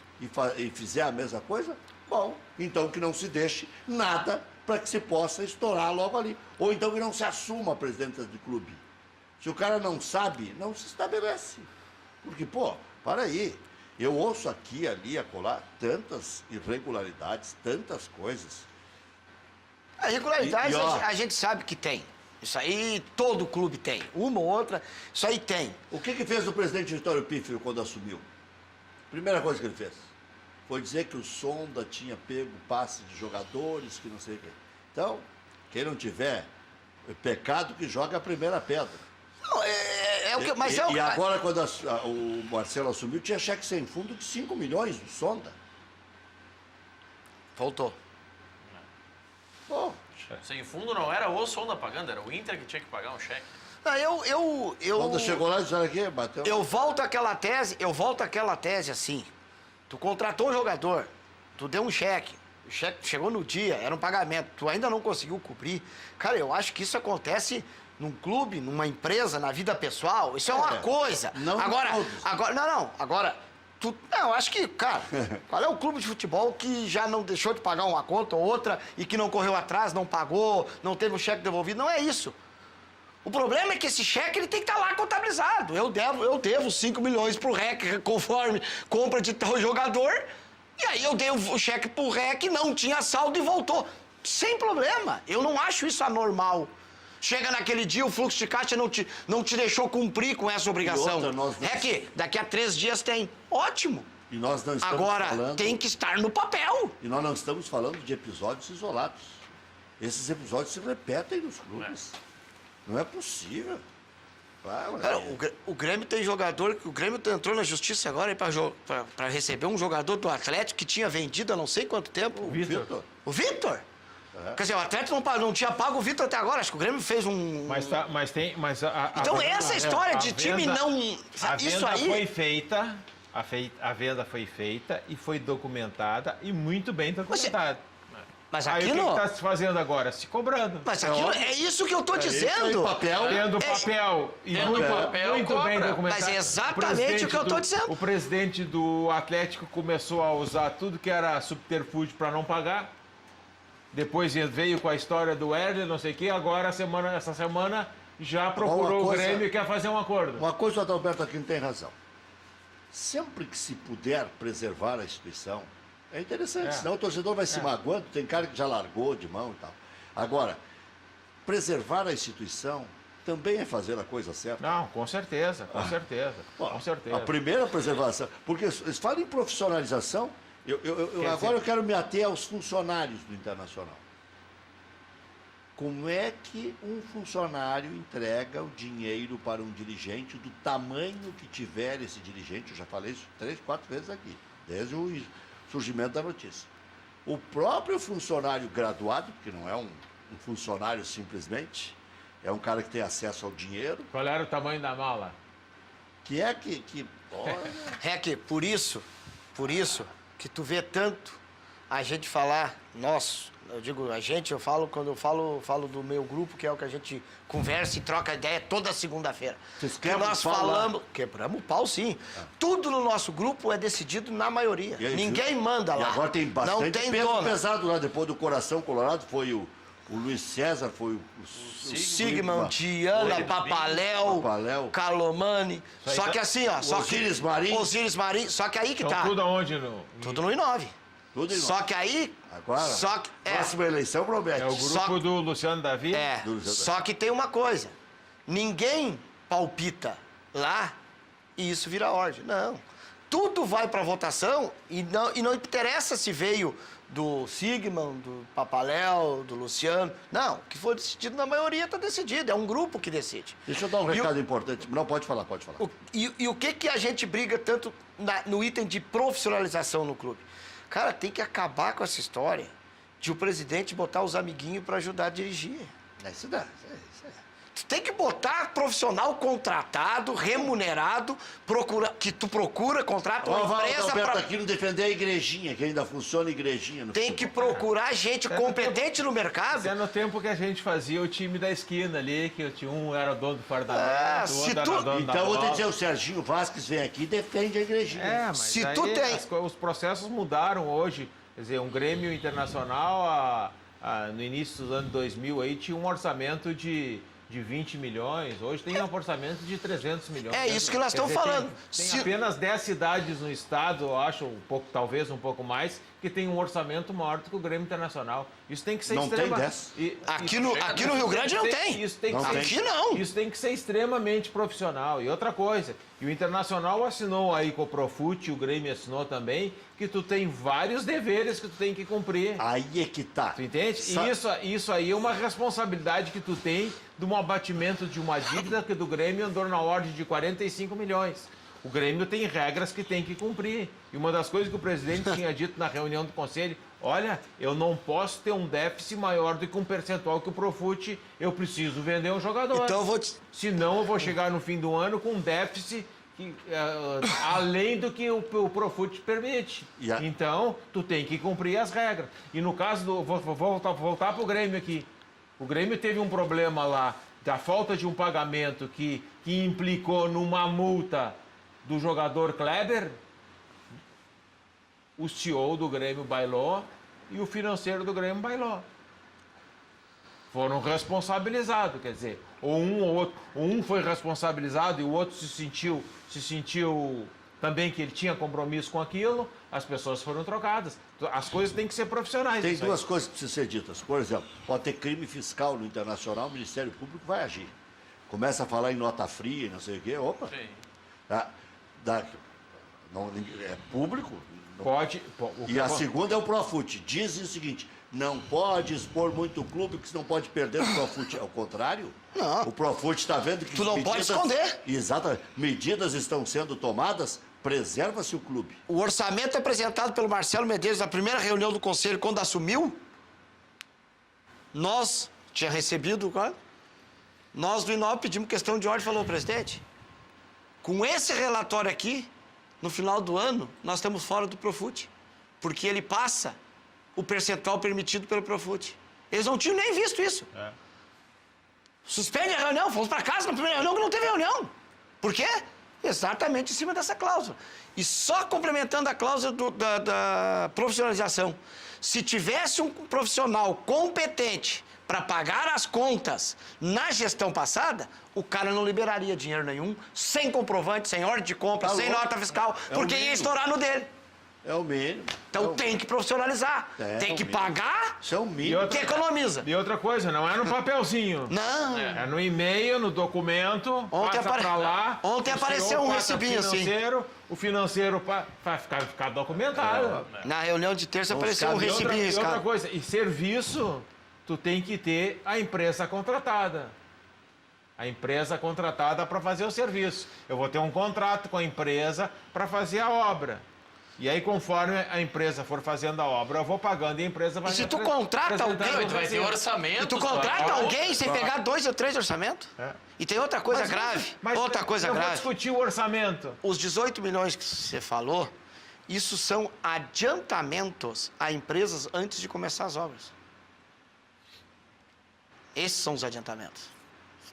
e fizer a mesma coisa, bom, então que não se deixe nada para que se possa estourar logo ali. Ou então que não se assuma a presidência de clube. Se o cara não sabe, não se estabelece. Porque, pô, para aí. Eu ouço aqui, ali, acolá, tantas irregularidades, tantas coisas. A regularidade E, ó, a gente sabe que tem. Isso aí todo clube tem. Uma ou outra, isso aí tem. O que fez o presidente Vitório Pífero quando assumiu? Primeira coisa que ele fez foi dizer que o Sonda tinha pego passe de jogadores, que não sei o quê. Então, quem não tiver pecado, que joga a primeira pedra. Não, é o que... Mas é o E agora, quando o Marcelo assumiu, tinha cheque sem fundo de 5 milhões do Sonda. Voltou. Pô, Sem fundo não era o Sonda pagando, era o Inter que tinha que pagar um cheque. Não, eu... quando chegou lá, disse, olha aqui, bateu. Eu volto àquela tese assim. Tu contratou um jogador, tu deu um cheque, o cheque chegou no dia, era um pagamento, tu ainda não conseguiu cobrir. Cara, eu acho que isso acontece num clube, numa empresa, na vida pessoal, isso é uma coisa. Não agora, todos. agora, eu acho que, cara, qual é o clube de futebol que já não deixou de pagar uma conta ou outra e que não correu atrás, não pagou, não teve o cheque devolvido? Não é isso. O problema é que esse cheque ele tem que estar lá contabilizado. Eu devo 5 milhões pro REC conforme compra de tal jogador. E aí eu dei o cheque pro REC, não tinha saldo e voltou. Sem problema. Eu não acho isso anormal. Chega naquele dia, o fluxo de caixa não te deixou cumprir com essa obrigação. outra, nós não- É que daqui a 3 dias tem. Ótimo. E nós não estamos Agora, falando... tem que estar no papel. E nós não estamos falando de episódios isolados. Esses episódios se repetem nos clubes. Não é possível. Cara, o Grêmio tem jogador... O Grêmio entrou na justiça agora para receber um jogador do Atlético que tinha vendido há não sei quanto tempo. Vitor. O Vitor? Quer dizer, o Atlético não tinha pago o Vitor até agora. Acho que o Grêmio fez um... Mas tem. Então, essa história de a time venda- não... A Isso venda aí... foi feita. A venda foi feita e foi documentada e muito bem documentada. Mas Aí o que aquilo... está se fazendo agora? Se cobrando. Mas aquilo é isso que eu tô dizendo. papel. Tendo papel e Tendo muito, papel, muito cobra. bem documentado. Mas é exatamente o que eu tô dizendo. O presidente do Atlético começou a usar tudo que era subterfúgio para não pagar. Depois veio com a história do Erle, não sei o quê. Agora, essa semana, já procurou Uma coisa- o Grêmio e quer fazer um acordo. Uma coisa o Adalberto aqui não tem razão. Sempre que se puder preservar a instituição, é interessante, senão o torcedor vai se magoando, tem cara que já largou de mão e tal. Agora, preservar a instituição também é fazer a coisa certa. Não, com certeza, com certeza, Bom, com certeza. A primeira preservação, porque eles falam em profissionalização, agora eu quero me ater aos funcionários do Internacional. Como é que um funcionário entrega o dinheiro para um dirigente do tamanho que tiver esse dirigente? Eu já falei isso 3, 4 vezes aqui, desde o surgimento da notícia. O próprio funcionário graduado, porque não é um funcionário simplesmente, é um cara que tem acesso ao dinheiro, Qual era o tamanho da mala? que é que olha, É que, por isso que tu vê tanto a gente falar, nós, eu digo a gente, quando eu falo do meu grupo, que é o que a gente conversa e troca ideia toda segunda-feira. Vocês Que quebram nós o pau lá? falamos, quebramos o pau sim. Tudo no nosso grupo é decidido na maioria. E aí, Ninguém viu? manda E lá. agora tem bastante Não tem peso dono. pesado lá. Depois do Coração Colorado foi o Luiz César, foi o Sigmund, Diana, Papaléu, Calomani. Só que assim, ó. Osiris Marim. Osiris Marim. Só que aí que Então tá. tudo aonde? No, Tudo no I9. Tudo em Só nome. que aí. Agora, Só que. próxima eleição promete. é o grupo Só- do Luciano Davi? É, Do Luciano só que tem uma coisa. Ninguém palpita lá e isso vira ordem. Não. Tudo vai para votação e não interessa se veio do Sigmund, do Papaléu, do Luciano. Não, o que for decidido na maioria está decidido. É um grupo que decide. Deixa eu dar um E o- recado importante. Não, pode falar, pode falar. E o que a gente briga tanto no item de profissionalização no clube? Cara, tem que acabar com essa história de o presidente botar os amiguinhos para ajudar a dirigir. Isso dá. Tu tem que botar profissional contratado, remunerado, que tu contrata Ó, uma vai o empresa Adalberto para... aqui não defender a igrejinha, que ainda funciona a igrejinha. No Tem que futebol. procurar gente competente no mercado. Isso é no tempo que a gente fazia o time da esquina ali, que um era dono do fardamento, É, o se outro tu- era dono da Então, eu vou te bola. dizer, o Serginho Vasquez vem aqui e defende a igrejinha. É, mas Se aí tu tem- os processos mudaram hoje. Quer dizer, um Grêmio Internacional no início dos anos 2000 aí tinha um orçamento de 20 milhões. Hoje tem um orçamento de 300 milhões. É isso que nós Quer estamos dizer, falando. Tem Se- apenas 10 cidades no estado, eu acho, talvez um pouco mais, que tem um orçamento maior do que o Grêmio Internacional. Isso tem que ser Não tem extrema... 10? Aqui no Rio Grande não tem. Isso tem que Não ser, tem. Aqui não. Isso tem que ser extremamente profissional. E outra coisa, e o Internacional assinou aí com o Profut, o Grêmio assinou também, que tu tem vários deveres que tu tem que cumprir. Aí é que tá. Tu entende? E isso aí é uma responsabilidade que tu tem de um abatimento de uma dívida que do Grêmio andou na ordem de 45 milhões. O Grêmio tem regras que tem que cumprir. E uma das coisas que o presidente tinha dito na reunião do conselho, olha, eu não posso ter um déficit maior do que um percentual que o Profut, eu preciso vender um jogador. Então eu vou te... Senão eu vou chegar no fim do ano com um déficit além do que o Profut permite. Então, tu tem que cumprir as regras. E no caso do... Vou voltar para o Grêmio aqui. O Grêmio teve um problema lá da falta de um pagamento que implicou numa multa do jogador Kleber. O CEO do Grêmio bailou e o financeiro do Grêmio bailou. Foram responsabilizados, quer dizer, ou um foi responsabilizado e o outro se sentiu também que ele tinha compromisso com aquilo, as pessoas foram trocadas. As coisas têm que ser profissionais. Tem isso aí. duas coisas que precisam ser ditas. Por exemplo, pode ter crime fiscal no Internacional, o Ministério Público vai agir. Começa a falar em nota fria, não sei o quê, opa. Sim. É público. Pode. E a segunda é o Profut. Dizem o seguinte, não pode expor muito o clube, porque senão pode perder o Profut. É o contrário. Não. O Profut está vendo que Tu não pode esconder. Exatamente. Medidas estão sendo tomadas, preserva-se o clube. O orçamento apresentado pelo Marcelo Medeiros na primeira reunião do Conselho, quando assumiu, nós tinha recebido, nós do INOP pedimos questão de ordem e falou, presidente, com esse relatório aqui, no final do ano, nós estamos fora do Profut, porque ele passa o percentual permitido pelo Profut. Eles não tinham nem visto isso. Suspende a reunião, fomos para casa na primeira reunião que não teve reunião. Por quê? Exatamente em cima dessa cláusula. E só complementando a cláusula da profissionalização. Se tivesse um profissional competente para pagar as contas na gestão passada, o cara não liberaria dinheiro nenhum, sem comprovante, sem ordem de compra, sem nota fiscal, porque ia estourar no dele. É o mínimo. Então tem que profissionalizar. Tem que pagar, Isso é o mínimo. que economiza. E outra coisa, não é no papelzinho. Não. É no e-mail, no documento, passa pra lá. Ontem o apareceu senhor um passa recibinho assim. O financeiro vai ficar documentado. Na reunião de terça Vamos apareceu um ficar- recibinho E outra riscado. coisa, e serviço, tu tem que ter a empresa contratada. A empresa contratada para fazer o serviço. Eu vou ter um contrato com a empresa para fazer a obra. E aí, conforme a empresa for fazendo a obra, eu vou pagando e a empresa vai... E se tu me contrata apresentando alguém, o Tu vai ter recibo. orçamento. E tu contrata alguém sem pegar 2 ou 3 orçamentos? É. E tem outra coisa grave. Outra coisa eu vou grave. discutir o orçamento. Os 18 milhões que você falou, isso são adiantamentos a empresas antes de começar as obras. Esses são os adiantamentos.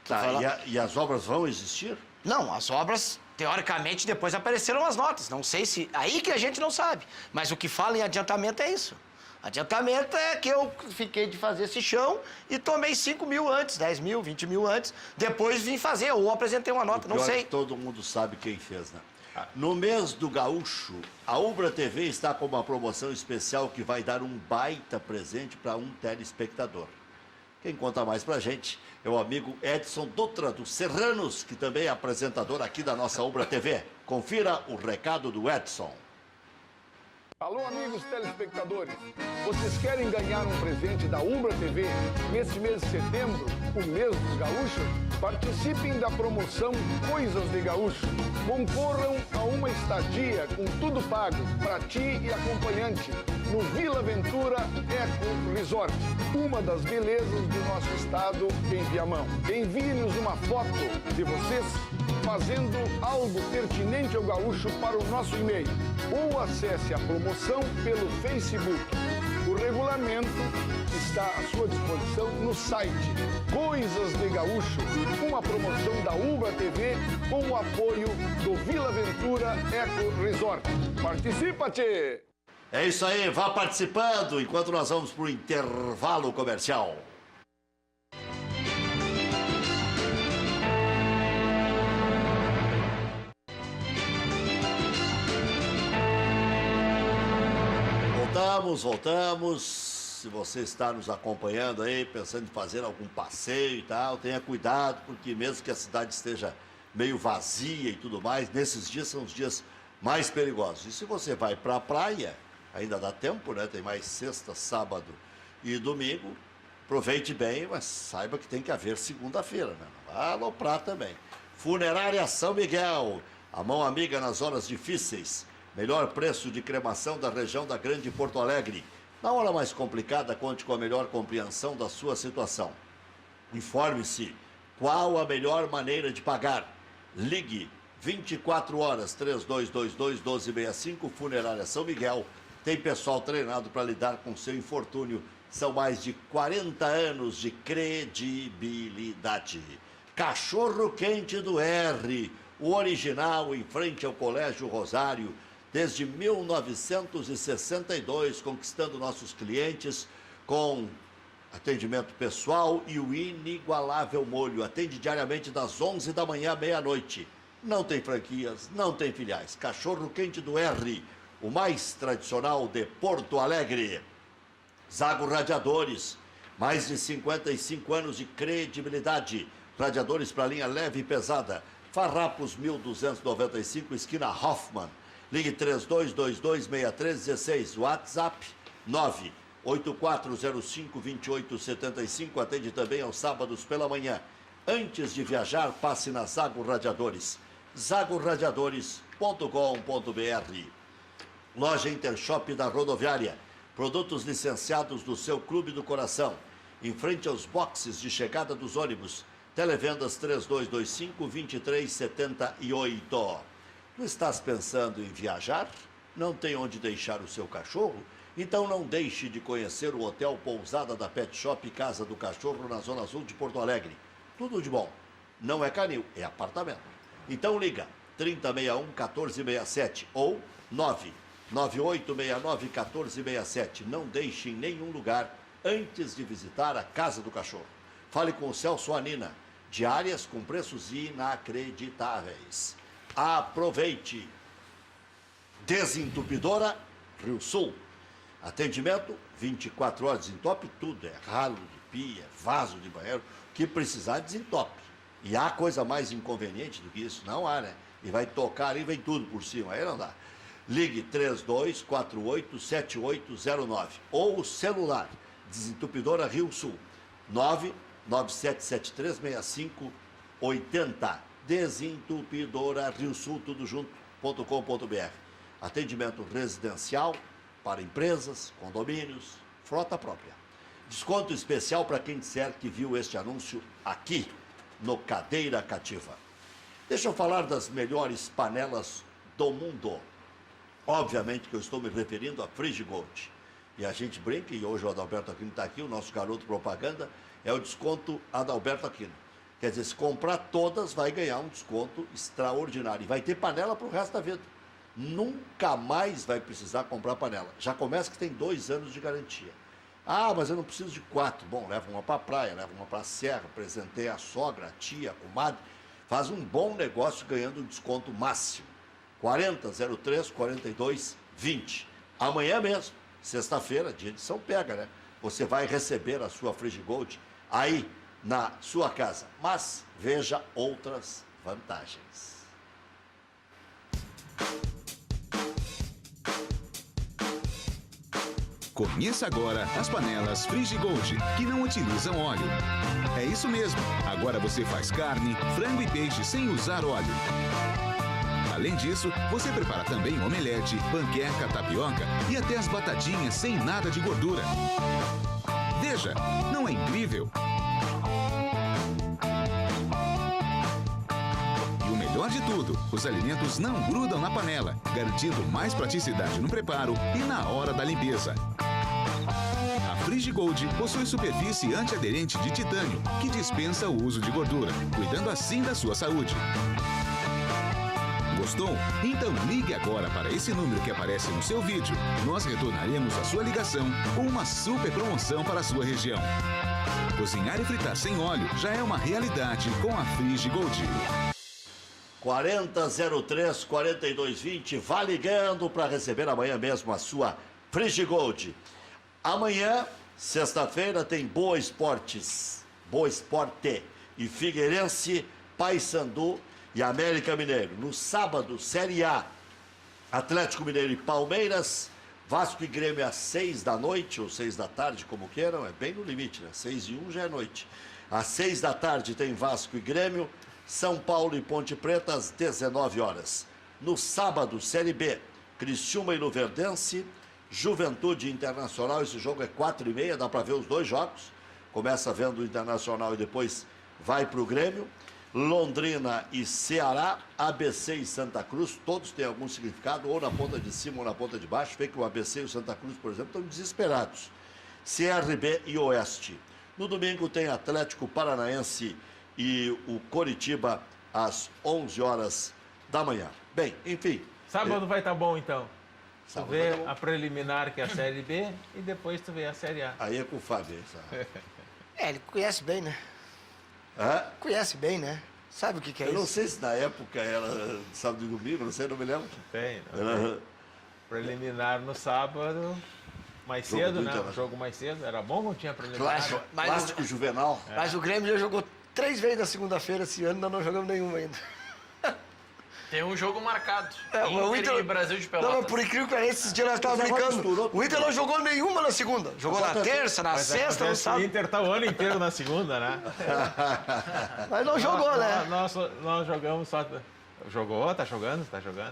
Tá, Fala- e as obras vão existir? Não, as obras, teoricamente, depois apareceram as notas. Não sei se... Aí que a gente não sabe. Mas o que fala em adiantamento é isso. Adiantamento é que eu fiquei de fazer esse chão e tomei 5 mil antes, 10 mil, 20 mil antes. Depois vim fazer, ou apresentei uma nota, não Pior sei. que todo mundo sabe quem fez, né? No mês do Gaúcho, a Ubra TV está com uma promoção especial que vai dar um baita presente para um telespectador. Quem conta mais pra gente é o amigo Edson Dutra, dos Serranos, que também é apresentador aqui da nossa Ubra TV. Confira o recado do Edson. Alô, amigos telespectadores. Vocês querem ganhar um presente da Ubra TV nesse mês de setembro, o mês dos gaúchos? Participem da promoção Coisas de Gaúcho. Concorram a uma estadia com tudo pago para ti e acompanhante no Vila Ventura Eco Resort, uma das belezas do nosso estado em Viamão. Envie-nos uma foto de vocês fazendo algo pertinente ao gaúcho para o nosso e-mail ou acesse a promoção pelo Facebook. O regulamento está à sua disposição no site Coisas de Gaúcho, uma promoção da Ubra TV com o apoio do Vila Ventura Eco Resort. Participa-te! É isso aí, vá participando enquanto nós vamos para o intervalo comercial. Voltamos. Se você está nos acompanhando aí, pensando em fazer algum passeio e tal, tenha cuidado, porque mesmo que a cidade esteja meio vazia e tudo mais, nesses dias são os dias mais perigosos. E se você vai para a praia, ainda dá tempo, né? Tem mais sexta, sábado e domingo. Aproveite bem, mas saiba que tem que haver segunda-feira, né? Não vai aloprar também. Funerária São Miguel, a mão amiga nas horas difíceis. Melhor preço de cremação da região da Grande Porto Alegre. Na hora mais complicada, conte com a melhor compreensão da sua situação. Informe-se qual a melhor maneira de pagar. Ligue 24 horas 3222-1265, Funerária São Miguel. Tem pessoal treinado para lidar com seu infortúnio. São mais de 40 anos de credibilidade. Cachorro Quente do R, o original em frente ao Colégio Rosário. Desde 1962, conquistando nossos clientes com atendimento pessoal e o inigualável molho. Atende diariamente das 11 da manhã à meia-noite. não tem franquias, não tem filiais. Cachorro quente do R, o mais tradicional de Porto Alegre. Zago Radiadores, mais de 55 anos de credibilidade. Radiadores para linha leve e pesada. Farrapos 1295, esquina Hoffman. Ligue 3222-6316. WhatsApp 98405-2875. Atende também aos sábados pela manhã. Antes de viajar, passe na Zago Radiadores. zagoradiadores.com.br. Loja Intershop da Rodoviária. Produtos licenciados do seu Clube do Coração. Em frente aos boxes de chegada dos ônibus. Televendas 3225-2378. Não estás pensando em viajar? Não tem onde deixar o seu cachorro? Então não deixe de conhecer o Hotel Pousada da Pet Shop Casa do Cachorro na Zona Sul de Porto Alegre. Tudo de bom. Não é canil, é apartamento. Então liga 3061-1467 ou 99869-1467. Não deixe em nenhum lugar antes de visitar a Casa do Cachorro. Fale com o Celso Anina. Diárias com preços inacreditáveis. Aproveite. Desentupidora Rio Sul. Atendimento 24 horas, desentope tudo. É ralo de pia, vaso de banheiro. O que precisar, desentope. E há coisa mais inconveniente do que isso? Não há, né? E vai tocar ali, vem tudo por cima. Aí não dá. Ligue 3248-7809. Ou o celular. Desentupidora Rio Sul. 997736580. Desentupidora Rio Sul, tudo junto.com.br. Atendimento residencial para empresas, condomínios, frota própria. Desconto especial para quem disser que viu este anúncio aqui no Cadeira Cativa. Deixa eu falar das melhores panelas do mundo. Obviamente que eu estou me referindo a Frigigold. E a gente brinca, e hoje o Adalberto Aquino está aqui, o nosso garoto propaganda, é o desconto Adalberto Aquino. Quer dizer, se comprar todas, vai ganhar um desconto extraordinário. E vai ter panela para o resto da vida. Nunca mais vai precisar comprar panela. Já começa que tem 2 anos de garantia. Ah, mas eu não preciso de 4. Bom, leva uma para a praia, leva uma para a serra, presenteia a sogra, a tia, a comadre. Faz um bom negócio ganhando um desconto máximo. 4003-4220. Amanhã mesmo, sexta-feira, dia de São Pega, né? Você vai receber a sua Frigigold aí na sua casa. Mas veja outras vantagens. Conheça agora as panelas Frigigold, que não utilizam óleo. É isso mesmo, agora você faz carne, frango e peixe sem usar óleo. Além disso, você prepara também omelete, panqueca, tapioca e até as batatinhas sem nada de gordura. Veja, não é incrível? E o melhor de tudo, os alimentos não grudam na panela, garantindo mais praticidade no preparo e na hora da limpeza. A Frigigold possui superfície antiaderente de titânio, que dispensa o uso de gordura, cuidando assim da sua saúde. Gostou? Então ligue agora para esse número que aparece no seu vídeo. Nós retornaremos a sua ligação com uma super promoção para a sua região. Cozinhar e fritar sem óleo já é uma realidade com a Frigigold. 4003-4220, vá ligando para receber amanhã mesmo a sua Frigigold. Amanhã, sexta-feira, tem Boa Esportes, Boa Esporte e Figueirense, Paysandu e América Mineiro. No sábado, Série A, Atlético Mineiro e Palmeiras, Vasco e Grêmio às 6 da noite, ou 6 da tarde, como queiram, é bem no limite, né? 6:01 já é noite. Às 6 da tarde tem Vasco e Grêmio, São Paulo e Ponte Preta às 19 horas. No sábado, Série B, Criciúma e Luverdense, Juventude Internacional, esse jogo é 4:30, dá para ver os dois jogos. Começa vendo o Internacional e depois vai para o Grêmio. Londrina e Ceará, ABC e Santa Cruz, todos têm algum significado, ou na ponta de cima ou na ponta de baixo. Vê que o ABC e o Santa Cruz, por exemplo, estão desesperados. CRB e Oeste. No domingo tem Atlético Paranaense e o Coritiba às 11 horas da manhã. Bem, enfim. Sábado vai estar bom, então. Tu Sábado vê vai tá bom. a preliminar, que é a Série B, e depois tu vê a Série A. Aí é com o Fábio, sabe? É, ele conhece bem, né? Hã? Conhece bem, né? Sabe o que é Eu não isso? sei se na época era sábado e domingo, não sei, não me lembro. Tem. Era- Preliminar no sábado, mais Jogo cedo, do né? Inter. Um jogo mais cedo. Era bom quando tinha preliminar. Clássico, Mas- clássico juvenal. Mas o Grêmio já jogou 3 vezes na segunda-feira esse ano, nós não jogamos nenhuma ainda. Tem um jogo marcado. Mas o Inter e Brasil de Pelotas. Não, mas por incrível que pareça, esses dias nós estávamos Mas agora brincando. misturou O Inter tudo. não jogou nenhuma na segunda. Jogou na Exatamente. terça, na sexta, no acontece que sábado. o Inter tá o ano inteiro na segunda, né? Mas não jogou, né? Nós jogamos só... Jogou? Tá jogando?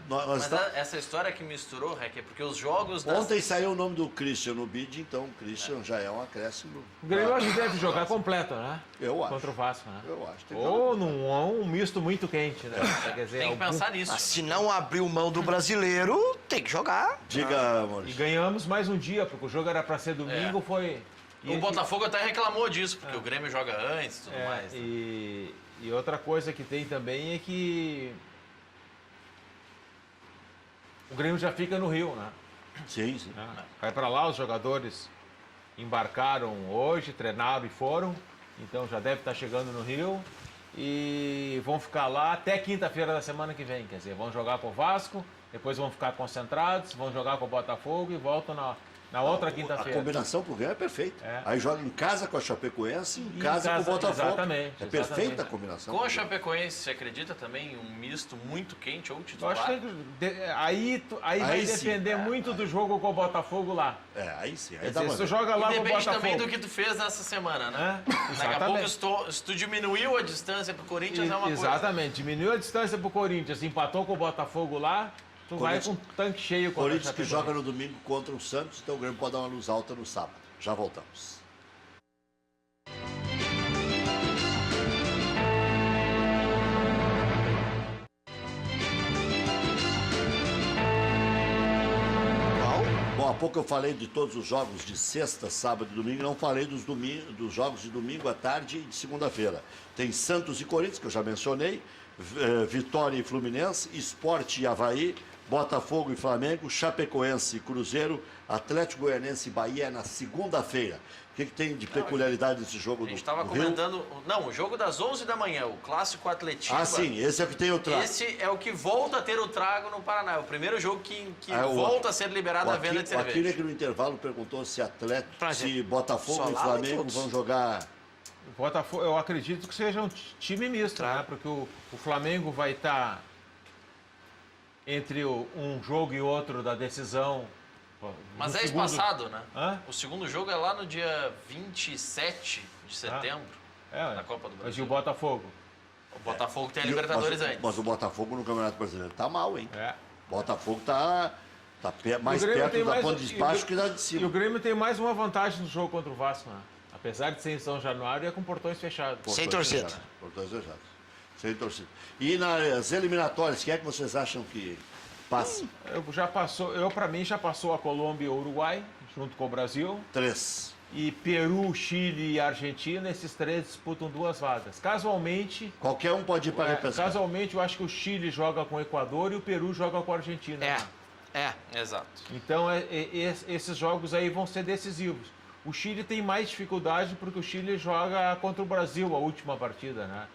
Nós Mas tá- essa história que misturou, Rec, é porque os jogos das... Ontem saiu o nome do Christian no bid, então o Christian já é um acréscimo. O Grêmio acho que deve jogar completo, né? Eu acho. Contra o Vasco, né? Eu acho. Tem Ou num um misto muito quente, né? Quer dizer, Tem que algum- pensar nisso. Mas se não abriu mão do brasileiro, tem que jogar. Diga, E Maurício. ganhamos mais um dia, porque o jogo era pra ser domingo, foi... O Botafogo até reclamou disso, porque o Grêmio joga antes e tudo É, mais. Né? e outra coisa que tem também é que o Grêmio já fica no Rio, né? Sim, sim. Vai pra lá, os jogadores embarcaram hoje, treinaram e foram, então já deve estar chegando no Rio e vão ficar lá até quinta-feira da semana que vem, quer dizer, vão jogar com o Vasco, depois vão ficar concentrados, vão jogar com o Botafogo e voltam na outra A quinta-feira. combinação pro Grêmio é perfeita. É. Aí joga em casa com a Chapecoense, em E casa com o Botafogo. exatamente, É perfeita exatamente. a combinação. Com a Chapecoense, você acredita também em um misto muito quente ou Eu titular? acho que aí vai sim. depender muito do jogo com o Botafogo lá. É, aí sim. Aí Quer dá dizer, pra se tu ver. joga lá E com o depende Botafogo... também do que tu fez nessa semana, né? É, Daqui a exatamente. pouco, se tu diminuiu a distância pro Corinthians, é uma coisa. Exatamente, diminuiu a distância pro Corinthians, empatou com o Botafogo lá, tu vai com Corinthians- um tanque cheio contra Corinthians a que Chapecoense. joga no domingo contra o Santos, então o Grêmio pode dar uma luz alta no sábado. Já voltamos. Bom, há pouco eu falei de todos os jogos de sexta, sábado e domingo, não falei dos jogos de domingo à tarde e de segunda-feira. Tem Santos e Corinthians, que eu já mencionei, Vitória e Fluminense, Sport e Avaí, Botafogo e Flamengo, Chapecoense e Cruzeiro, Atlético Goianense e Bahia na segunda-feira. O que tem de peculiaridade desse jogo A do gente estava Rio? comentando. Não, o jogo das 11 da manhã, o clássico Atletiba. Ah, sim, esse é o que tem o trago. Esse é o que volta a ter o trago no Paraná. É o primeiro jogo que Ah, volta a ser liberada a venda de O Aquiles cerveja. aqui no intervalo perguntou se Atlético, Prazer. se Botafogo Só e lá Flamengo e todos. vão jogar. O Botafogo, eu acredito que seja um time misto, né? Porque o Flamengo vai estar entre um jogo e outro da decisão. Mas no é segundo- espaçado, né? Hã? O segundo jogo é lá no dia 27 de setembro, É, na Copa do mas e Brasil. o Botafogo? O Botafogo tem a E o- Libertadores mas, antes. mas o Botafogo no Campeonato Brasileiro tá mal, hein? É. Botafogo tá mais O Grêmio perto tem da mais- ponta de e o baixo Grê- que da de E o cima. Grêmio tem mais uma vantagem no jogo contra o Vasco, né? Apesar de ser em São Januário, é com portões fechados. Sem torcida. Portões fechados. Sem torcida. E nas eliminatórias, quem é que vocês acham que passa? Para mim já passou a Colômbia e o Uruguai, junto com o Brasil. 3. E Peru, Chile e Argentina, esses três disputam 2 vagas. Casualmente, Qualquer um pode ir para repescar. casualmente eu acho que o Chile joga com o Equador e o Peru joga com a Argentina. né? Exato. Então esses jogos aí vão ser decisivos. O Chile tem mais dificuldade porque o Chile joga contra o Brasil a última partida, né?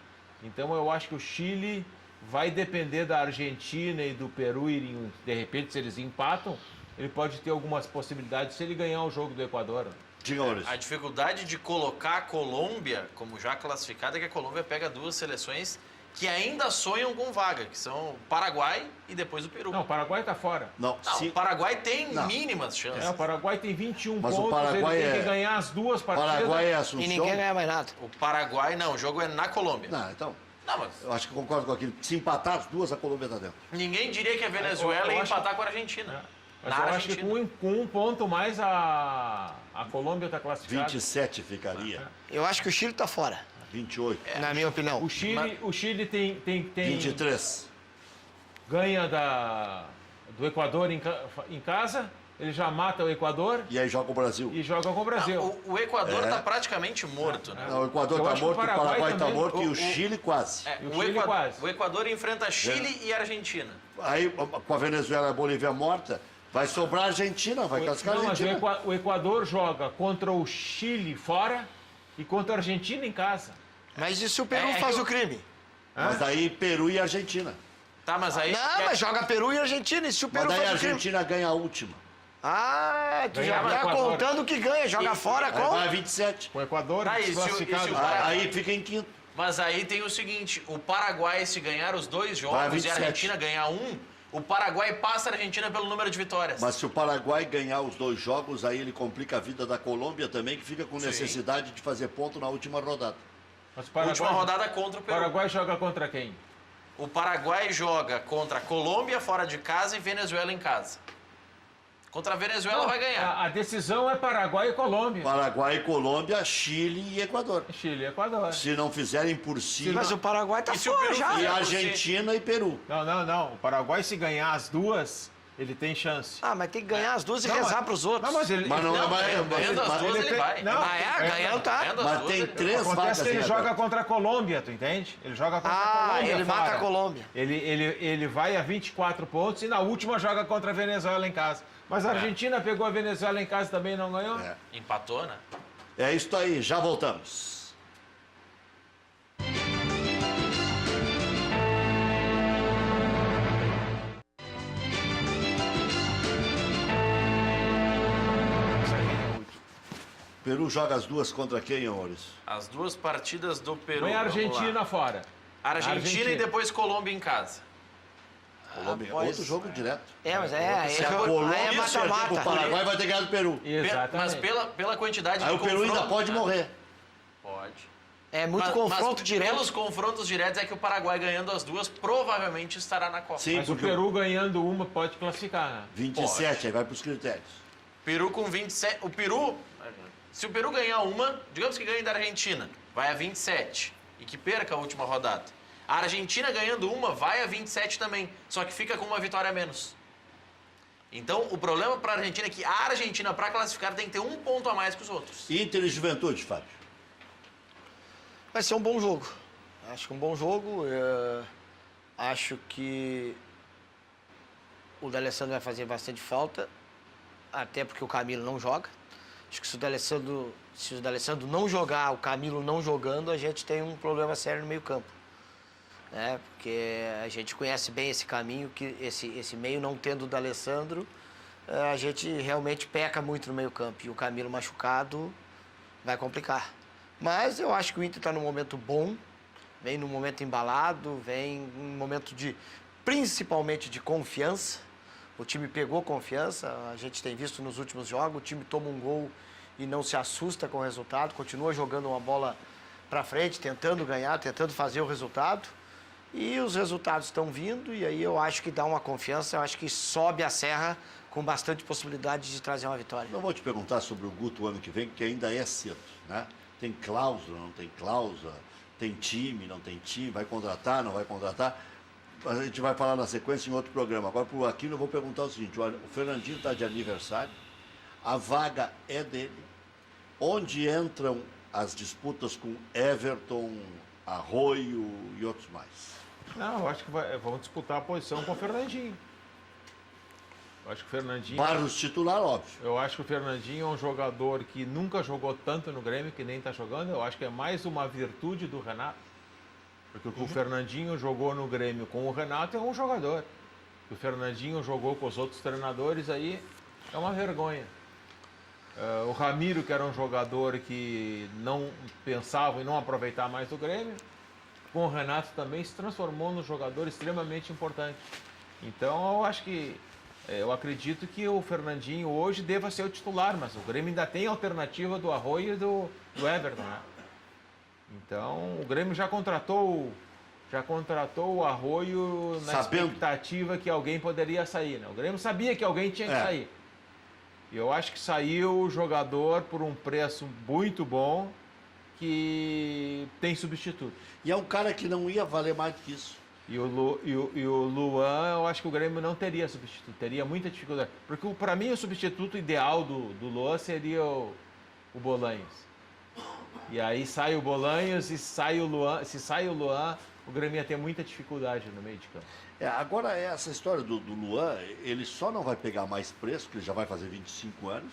Então eu acho que o Chile vai depender da Argentina e do Peru irem, de repente, se eles empatam, ele pode ter algumas possibilidades se ele ganhar o jogo do Equador. Diga, Maurício. A dificuldade de colocar a Colômbia como já classificada é que a Colômbia pega 2 seleções que ainda sonham com vaga, que são o Paraguai e depois o Peru. Não, o Paraguai está fora. Não, Não, se o Paraguai tem Não. mínimas chances. O Paraguai tem 21 Mas o pontos, Paraguai ele tem é- que ganhar as 2 partidas. Paraguai é E Assunção. ninguém ganha mais nada. O Paraguai, não, o jogo é na Colômbia. Não, então, Não, mas eu acho que concordo com aquilo. Se empatar as duas, a Colômbia está dentro. ninguém diria que a Venezuela Eu ia acho- empatar com a Argentina. Mas Na eu acho que Argentina. com um ponto mais a Colômbia está classificada. 27 ficaria. Eu acho que o Chile tá fora, 28. na minha opinião. O Chile tem 23. ganha do Equador em casa, ele já mata o Equador E aí joga o Brasil. e joga com o Brasil. O Equador É. está praticamente morto, né? Não, o Equador Eu está acho que morto, o o Paraguai Paraguai está também. morto e o Chile quase. É, E o o, Chile Equador, quase. o Equador enfrenta Chile e Argentina. Aí, com a Venezuela e a Bolívia morta, vai sobrar a Argentina, vai classificar a Não, mas Argentina. o Equador joga contra o Chile fora e contra a Argentina em casa. Mas e se o Peru É faz que o crime? Mas daí Peru e Argentina. Tá, mas aí. Não, mas joga Peru e Argentina. E se o Mas Peru daí a faz o crime? Argentina ganha a última. Ah, tu já Ganha tá o Equador. contando que ganha. Joga fora Aí com... vai a 27. O Equador Tá, e se o- desclassificado. e se o Paraguai- Aí fica em quinto. Mas aí tem o seguinte: o Paraguai, se ganhar os 2 Vai jogos e a 27. Argentina ganhar um, o Paraguai passa a Argentina pelo número de vitórias. Mas se o Paraguai ganhar os 2 jogos, aí ele complica a vida da Colômbia também, que fica com Sim. necessidade de fazer ponto na última rodada. Mas o Última rodada contra o O Peru. Paraguai joga contra quem? O Paraguai joga contra a Colômbia fora de casa e Venezuela em casa. Contra a Venezuela vai ganhar. A decisão é Paraguai e Colômbia. Paraguai, Colômbia, Chile e Equador. Chile e Equador. Se não fizerem por cima. Mas o Paraguai tá E se o fora Peru já. E fizer- Argentina e Peru. Não. O Paraguai, se ganhar as duas, ele tem chance. Ah, mas tem que ganhar as duas e Não, rezar mas- pros outros. Não, mas ele... Mas não é Não, mais. ganhando as duas ele tem- vai. Não, Ah, é? Ganhando tá. Ganhando as Mas duas, tem ele- 3 vagas. Acontece que ele em joga aberto. contra a Colômbia, tu entende? Ele joga contra a Ah, Colômbia ele mata fora. a Colômbia. Ele vai a 24 pontos e na última joga contra a Venezuela em casa. Mas a Argentina pegou a Venezuela em casa também e não ganhou? É. Empatou, né? É isso aí, já voltamos. Peru joga as duas contra quem, Maurício? As duas partidas do Peru. Põe a vamos lá. Argentina fora. Argentina e depois Colômbia em casa. Colômbia. Após- Outro jogo direto. É, mas é. Se a aí Colômbia é perder pro mata-mata. Paraguai, vai ter ganhado o Peru. Exatamente. Mas pela quantidade Aí de o Peru ainda confronto- pode morrer. Pode. É muito Mas- confronto mas direto. Pelos confrontos diretos é que o Paraguai ganhando as duas provavelmente estará na Copa. Sim, Mas o porque Peru ganhando uma pode classificar, né? 27, aí vai pros critérios. Peru com 27. O Peru. Se o Peru ganhar uma, digamos que ganhe da Argentina, vai a 27. E que perca a última rodada. A Argentina ganhando uma, vai a 27 também. Só que fica com uma vitória a menos. Então, o problema para a Argentina é que a Argentina, para classificar, tem que ter um ponto a mais que os outros. Inter e Juventude, Fábio. Vai ser um bom jogo. Acho que um bom jogo. Acho que o D'Alessandro vai fazer bastante falta, até porque o Camilo não joga. Acho que se o D'Alessandro não jogar, o Camilo não jogando, a gente tem um problema sério no meio-campo. Né? Porque a gente conhece bem esse caminho, que esse meio não tendo o D'Alessandro, a gente realmente peca muito no meio-campo. E o Camilo machucado vai complicar. Mas eu acho que o Inter está num momento bom, vem num momento embalado, vem num momento principalmente de confiança. O time pegou confiança, a gente tem visto nos últimos jogos, o time toma um gol e não se assusta com o resultado, continua jogando uma bola para frente, tentando ganhar, tentando fazer o resultado. E os resultados estão vindo e aí eu acho que dá uma confiança, eu acho que sobe a serra com bastante possibilidade de trazer uma vitória. Não vou te perguntar sobre o Guto ano que vem, que ainda é cedo, né? Tem cláusula, não tem cláusula, tem time, não tem time, vai contratar, não vai contratar. Mas a gente vai falar na sequência em outro programa. Agora, para o Aquino, eu vou perguntar o seguinte: o Fernandinho está de aniversário, a vaga é dele. Onde entram as disputas com Everton, Arroio e outros mais? Não, eu acho que vão disputar a posição com o Fernandinho. Eu acho que o Fernandinho... Barros titular, óbvio. Eu acho que o Fernandinho é um jogador que nunca jogou tanto no Grêmio, que nem está jogando. Eu acho que é mais uma virtude do Renato. Porque o que o Fernandinho jogou no Grêmio com o Renato é um jogador. O que o Fernandinho jogou com os outros treinadores aí é uma vergonha. O Ramiro, que era um jogador que não pensava em não aproveitar mais o Grêmio, com o Renato também se transformou num jogador extremamente importante. Então eu acho que... Eu acredito que o Fernandinho hoje deva ser o titular, mas o Grêmio ainda tem a alternativa do Arroio e do Everton, né? Então, o Grêmio já contratou o Arroio na expectativa que alguém poderia sair, né? O Grêmio sabia que alguém tinha que sair. E eu acho que saiu o jogador por um preço muito bom, que tem substituto. E é um cara que não ia valer mais do que isso. E o Luan, eu acho que o Grêmio não teria substituto, teria muita dificuldade. Porque, para mim, o substituto ideal do Luan seria o Bolanhos. E aí sai o Bolanhos e sai o Luan. Se sai o Luan, o Grêmio ia ter muita dificuldade no meio de campo. Agora, essa história do Luan, ele só não vai pegar mais preço, porque ele já vai fazer 25 anos,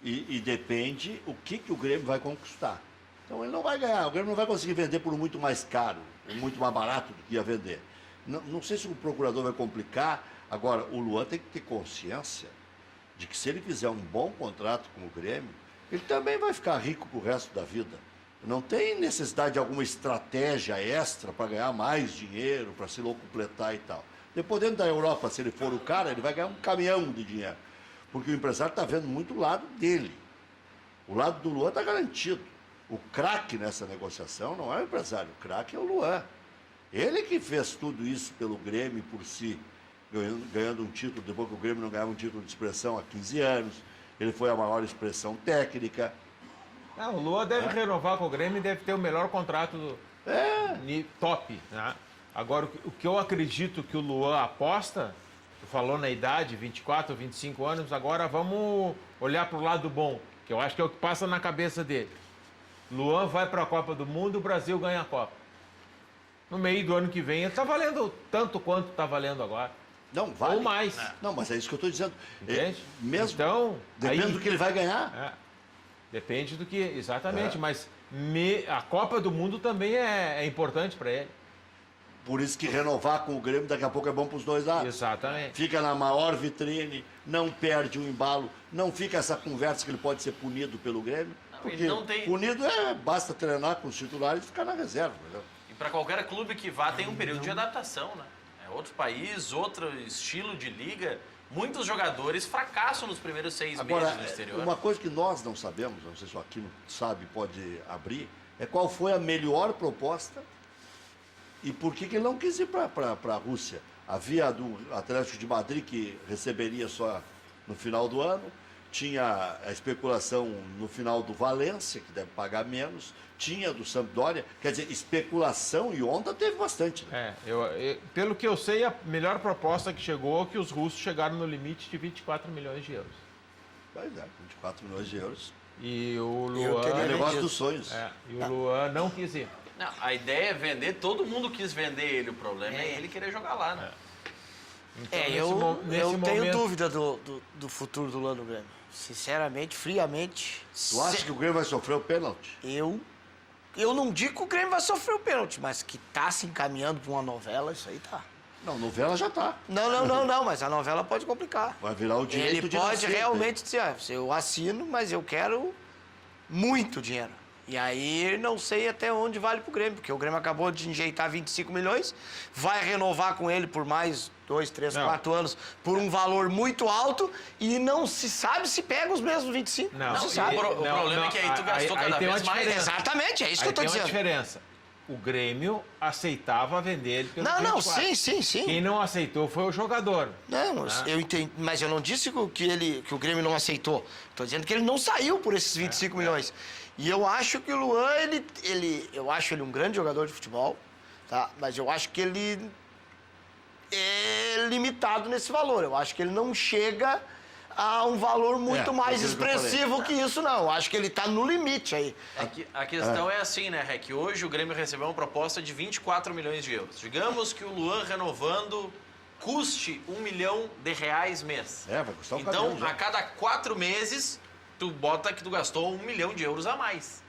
e depende o que o Grêmio vai conquistar. Então ele não vai ganhar, o Grêmio não vai conseguir vender por muito mais caro. muito mais barato do que ia vender. Não sei se o procurador vai complicar. Agora, o Luan tem que ter consciência de que se ele fizer um bom contrato com o Grêmio, ele também vai ficar rico pro resto da vida. Não tem necessidade de alguma estratégia extra para ganhar mais dinheiro, para se locupletar e tal. Dependendo da Europa, se ele for o cara, ele vai ganhar um caminhão de dinheiro. Porque o empresário está vendo muito o lado dele. O lado do Luan está garantido. O craque nessa negociação não é o empresário, o craque é o Luan. Ele que fez tudo isso pelo Grêmio por si, ganhando um título, depois que o Grêmio não ganhava um título de expressão há 15 anos. Ele foi a maior expressão técnica. O Luan deve renovar com o Grêmio e deve ter o melhor contrato do top. Né? Agora, o que eu acredito que o Luan aposta, tu falou na idade, 24, 25 anos, agora vamos olhar para o lado bom, que eu acho que é o que passa na cabeça dele. Luan vai para a Copa do Mundo, o Brasil ganha a Copa. No meio do ano que vem, ele está valendo tanto quanto está valendo agora. Não, vale. Ou mais. Não, mas é isso que eu estou dizendo. Entende? Mesmo, Então, depende aí- do que ele vai ganhar. Depende do que, exatamente, mas a Copa do Mundo também é importante para ele. Por isso que renovar com o Grêmio daqui a pouco é bom para os dois lados. Exatamente. Fica na maior vitrine, não perde o embalo, não fica essa conversa que ele pode ser punido pelo Grêmio. Porque ele não tem- punido basta treinar com os titulares e ficar na reserva. Entendeu? E para qualquer clube que vá, tem um período de adaptação, né? É outro país, outro estilo de liga. Muitos jogadores fracassam nos primeiros 6 Agora, meses no exterior. uma coisa que nós não sabemos, não sei se o Aquino sabe, pode abrir, é qual foi a melhor proposta e por que ele não quis ir para a Rússia. Havia do Atlético de Madrid que receberia só no final do ano, tinha a especulação no final do Valência, que deve pagar menos, tinha do Sampdoria, quer dizer, especulação e onda teve bastante. Né? Pelo que eu sei, a melhor proposta que chegou é que os russos chegaram no limite de 24 milhões de euros. Pois é, 24 milhões de euros. E o Eu Luan... teria É o negócio vendido. dos sonhos. E o Luan não quis ir. Não, a ideia é vender, todo mundo quis vender ele, o problema é ele querer jogar lá, né? Então, eu nesse tenho momento- dúvida do futuro do Luan no Grêmio. Sinceramente, friamente. Tu acha que o Grêmio vai sofrer o pênalti? Eu não digo que o Grêmio vai sofrer o pênalti, mas que tá se encaminhando para uma novela, isso aí tá. Não, novela já tá. Não, mas a novela pode complicar. Vai virar o direito Ele de pode nascer, realmente dizer, eu assino, mas eu quero muito dinheiro. E aí não sei até onde vale pro Grêmio, porque o Grêmio acabou de injeitar 25 milhões, vai renovar com ele por mais 2, 3, Não. 4 anos por um valor muito alto e não se sabe se pega os mesmos 25. Não, se e- sabe. O problema é que aí tu gastou aí cada tem uma vez mais. diferença. Exatamente, é isso que Aí eu tô tem uma dizendo. diferença. O Grêmio aceitava vender ele pelo Não, 24. sim. Quem não aceitou foi o jogador. Não, eu entendi, mas eu não disse que o Grêmio não aceitou. Estou dizendo que ele não saiu por esses 25 milhões. E eu acho que o Luan, eu acho ele um grande jogador de futebol, tá? Mas eu acho que ele é limitado nesse valor. Eu acho que ele não chega a um valor muito mais aquilo que eu expressivo que isso, não. Eu acho que ele está no limite aí. A questão é assim, né, Rec? Hoje o Grêmio recebeu uma proposta de 24 milhões de euros. Digamos que o Luan renovando custe R$1 milhão mês. Vai custar um Então, caminhão já. a cada 4 meses, tu bota que tu gastou R$1 milhão a mais.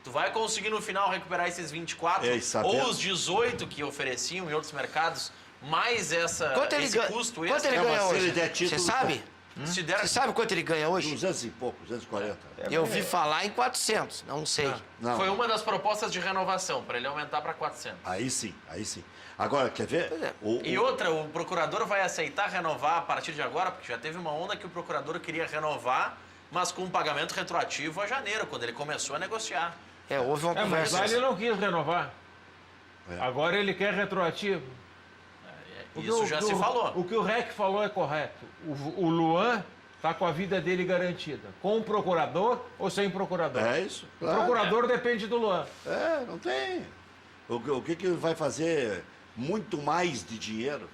Tu vai conseguir no final recuperar esses 24 E sabendo- ou os 18 que ofereciam em outros mercados, mais Quanto ele esse ganha? custo Quanto extra. ele É, mas ganha se hoje? ele der título, Você sabe? Se der Você sabe quanto ele ganha hoje? 200 e pouco, 240. Eu ouvi falar em 400, não sei. Não, Foi uma das propostas de renovação, para ele aumentar para 400. aí sim. Agora, quer ver? Pois é. E outra, o procurador vai aceitar renovar a partir de agora, porque já teve uma onda que o procurador queria renovar, mas com um pagamento retroativo a janeiro, quando ele começou a negociar. Houve uma Mas conversa. lá ele não quis renovar. É. Agora ele quer retroativo. Isso já se falou. O que o REC falou é correto. O Luan está com a vida dele garantida. Com o procurador ou sem procurador? É isso. O Claro. procurador depende do Luan. Não tem. O que ele vai fazer muito mais de dinheiro?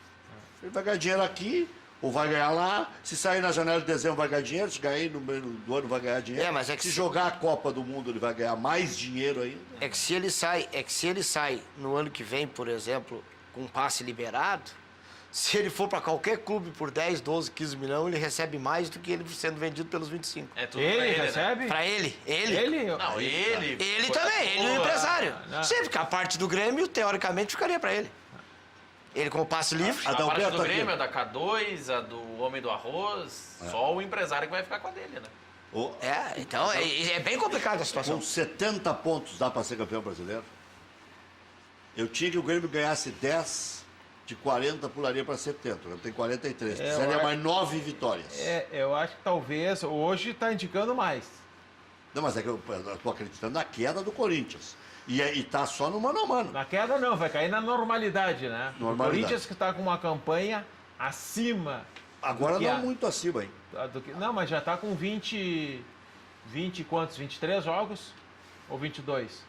Ele vai ganhar dinheiro aqui ou vai ganhar lá. Se sair na janela de dezembro vai ganhar dinheiro, se cair no meio do ano vai ganhar dinheiro. Mas é que se se- jogar a Copa do Mundo ele vai ganhar mais dinheiro ainda. É que se ele sai no ano que vem, por exemplo, com um passe liberado, Se ele for para qualquer clube por 10, 12, 15 milhões, ele recebe mais do que ele sendo vendido pelos 25. É tudo Ele pra ele, né? recebe? Para ele. Ele? Não, ele. Ele Foi- também, ele é o Pô, empresário. não. Sempre que a parte do Grêmio, teoricamente, ficaria para ele. Ele com o passe livre. A parte Adalberto do aqui. Grêmio, a da K2, a do Homem do Arroz, só o empresário que vai ficar com a dele, né? O- Então é bem complicada a situação. Com 70 pontos dá para ser campeão brasileiro? Eu tinha que o Grêmio ganhasse 10, de 40 pularia para 70. Eu tenho 43. Precisaria mais 9 vitórias. Eu acho que talvez hoje está indicando mais. Não, mas é que eu estou acreditando na queda do Corinthians. E tá só no mano a mano. Na queda não, vai cair na normalidade, né? Normalidade. O Corinthians que está com uma campanha acima. Agora do que não a- muito acima, hein? Não, mas já está com 20 quantos? 23 jogos? Ou 22?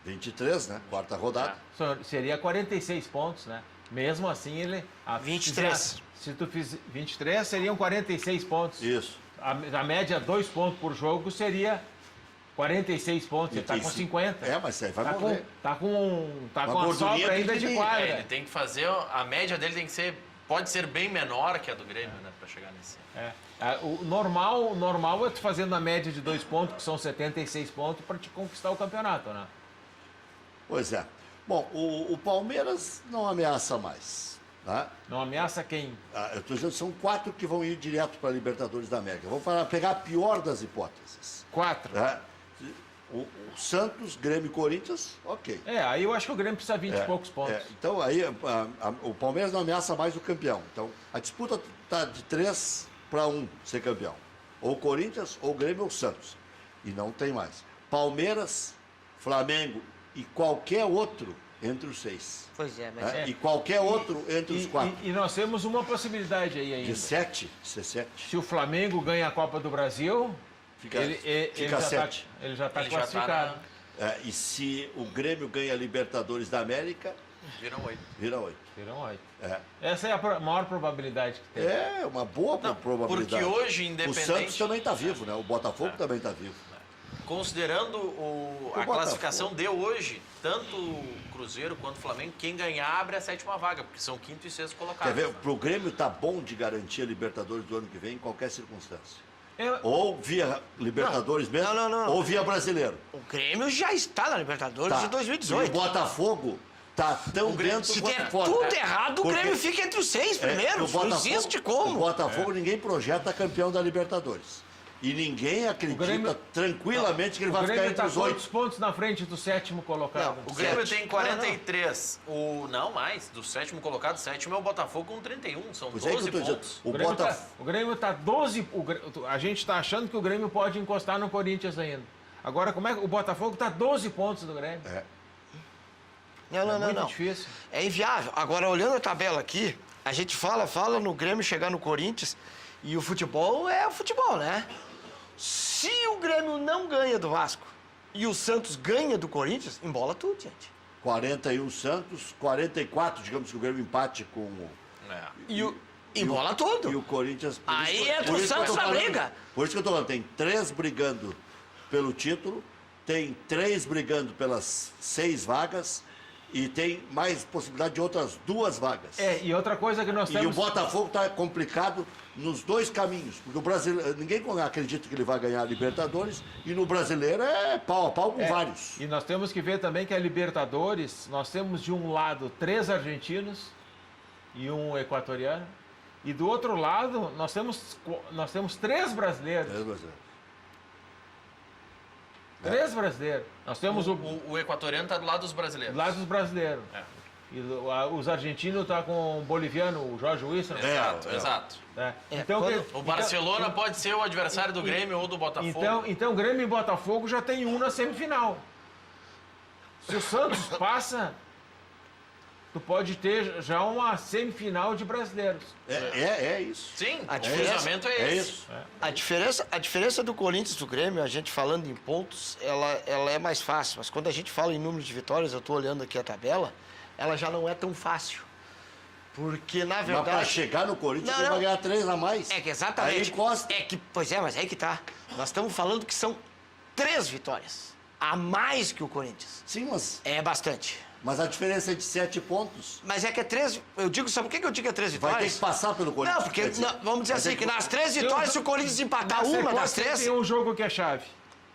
23, né? Quarta rodada. Seria 46 pontos, né? Mesmo assim, ele... 23. Se tu fizer 23, seriam 46 pontos. Isso. A média 2 pontos por jogo seria 46 pontos. Ele está com 50. É, mas aí vai Tá morrer. com a gordurinha sobra ainda de pequenininha. quadra. Ele tem que fazer. A média dele tem que ser. Pode ser bem menor que a do Grêmio, né? Pra chegar nesse. O normal é tu fazendo a média de 2 pontos, que são 76 pontos, para te conquistar o campeonato, né? Pois é. Bom, o Palmeiras não ameaça mais. Tá? Não ameaça quem? Eu estou dizendo que são 4 que vão ir direto para a Libertadores da América. Vamos pegar a pior das hipóteses. 4. Tá? O Santos, Grêmio e Corinthians, ok. Aí eu acho que o Grêmio precisa 20 e poucos pontos. Então aí o Palmeiras não ameaça mais o campeão. Então a disputa está de 3 para 1 ser campeão. Ou Corinthians, ou Grêmio, ou Santos. E não tem mais. Palmeiras, Flamengo e qualquer outro entre os 6. Pois é, mas Né? E qualquer outro entre os 4. E nós temos uma possibilidade aí ainda. De 7, ser 7. Se o Flamengo ganha a Copa do Brasil, Fica ele 7. ele já está Ele já tá classificado. E se o Grêmio ganha a Libertadores da América, Viram 8. vira 8. Viram 8. É. Essa é a maior probabilidade que tem. É uma boa probabilidade. porque hoje, O independente- Santos também está vivo, né? O Botafogo também está vivo. Considerando a Botafogo. classificação de hoje, tanto o Cruzeiro quanto o Flamengo, quem ganhar abre a 7ª vaga, porque são quinto e sexto colocados. Quer ver? Pro Grêmio tá bom de garantir a Libertadores do ano que vem em qualquer circunstância. É, Ou via Libertadores mesmo, não. ou via Brasileiro. o Grêmio já está na Libertadores Tá. de E o 2018. Botafogo tá tão dentro Se quanto der fora. tudo errado, o Porque- Grêmio fica entre os 6 primeiros. o Não Botafogo- existe O como. Botafogo ninguém projeta campeão da Libertadores. E ninguém acredita Grêmio- tranquilamente que ele o vai ficar Grêmio entre está os quantos 8. pontos na frente do 7º colocado? O Grêmio 7. tem 43. Não mais. Do 7º colocado, 7º é o Botafogo com 31. São Pois é que eu 12 tô dizendo. pontos. O Grêmio Botafogo. o Grêmio tá 12. A gente está achando que o Grêmio pode encostar no Corinthians ainda. Agora, como é que o Botafogo está 12 pontos do Grêmio? Não, Muito difícil. É inviável. Agora, olhando a tabela aqui, a gente fala no Grêmio chegar no Corinthians e o futebol é o futebol, né? Se o Grêmio não ganha do Vasco e o Santos ganha do Corinthians, embola tudo, gente. 41 Santos, 44, digamos que o Grêmio empate com o. Embola tudo. E o Corinthians. por Aí isso- entra por o isso que eu Santos tô na falando- briga. Por isso que eu tô falando, tem 3 brigando pelo título, tem 3 brigando pelas 6 vagas e tem mais possibilidade de outras 2 vagas. E outra coisa que nós E o temos. Botafogo está complicado nos 2 caminhos, porque o brasileiro, ninguém acredita que ele vai ganhar a Libertadores e no brasileiro é pau a pau com vários. E nós temos que ver também que a Libertadores, nós temos de um lado 3 argentinos e um equatoriano. E do outro lado, nós temos 3 brasileiros. É, brasileiro. 3 brasileiros. Nós temos O equatoriano está do lado dos do brasileiros. lado dos brasileiros. E os argentinos estão com o boliviano, o Jorge Wilson. Exato. Então, O Barcelona pode ser o adversário do Grêmio ou do Botafogo. Então Grêmio e Botafogo já tem um na semifinal. Se o Santos passa, tu pode ter já uma semifinal de brasileiros. É isso. Sim, A o diferença- cruzamento é É esse. isso. A diferença do Corinthians e do Grêmio, a gente falando em pontos, ela é mais fácil. Mas quando a gente fala em número de vitórias, eu estou olhando aqui a tabela, ela já não é tão fácil. Porque, na Mas verdade... para chegar no Corinthians, Não, ele não. vai ganhar 3 a mais. É que exatamente. Aí encosta. Pois é, mas aí que tá. Nós estamos falando que são 3 vitórias. A mais que o Corinthians. Sim, mas É bastante. Mas a diferença é de 7 pontos. Mas é que é 3. Eu digo, sabe por que eu digo que é 3 Vai vitórias? ter que passar pelo Corinthians. Não, porque quer dizer. vamos dizer Vai ter assim, que nas 3 vitórias, se o Corinthians empatar Na uma das sequência, 3, Tem um jogo que é chave.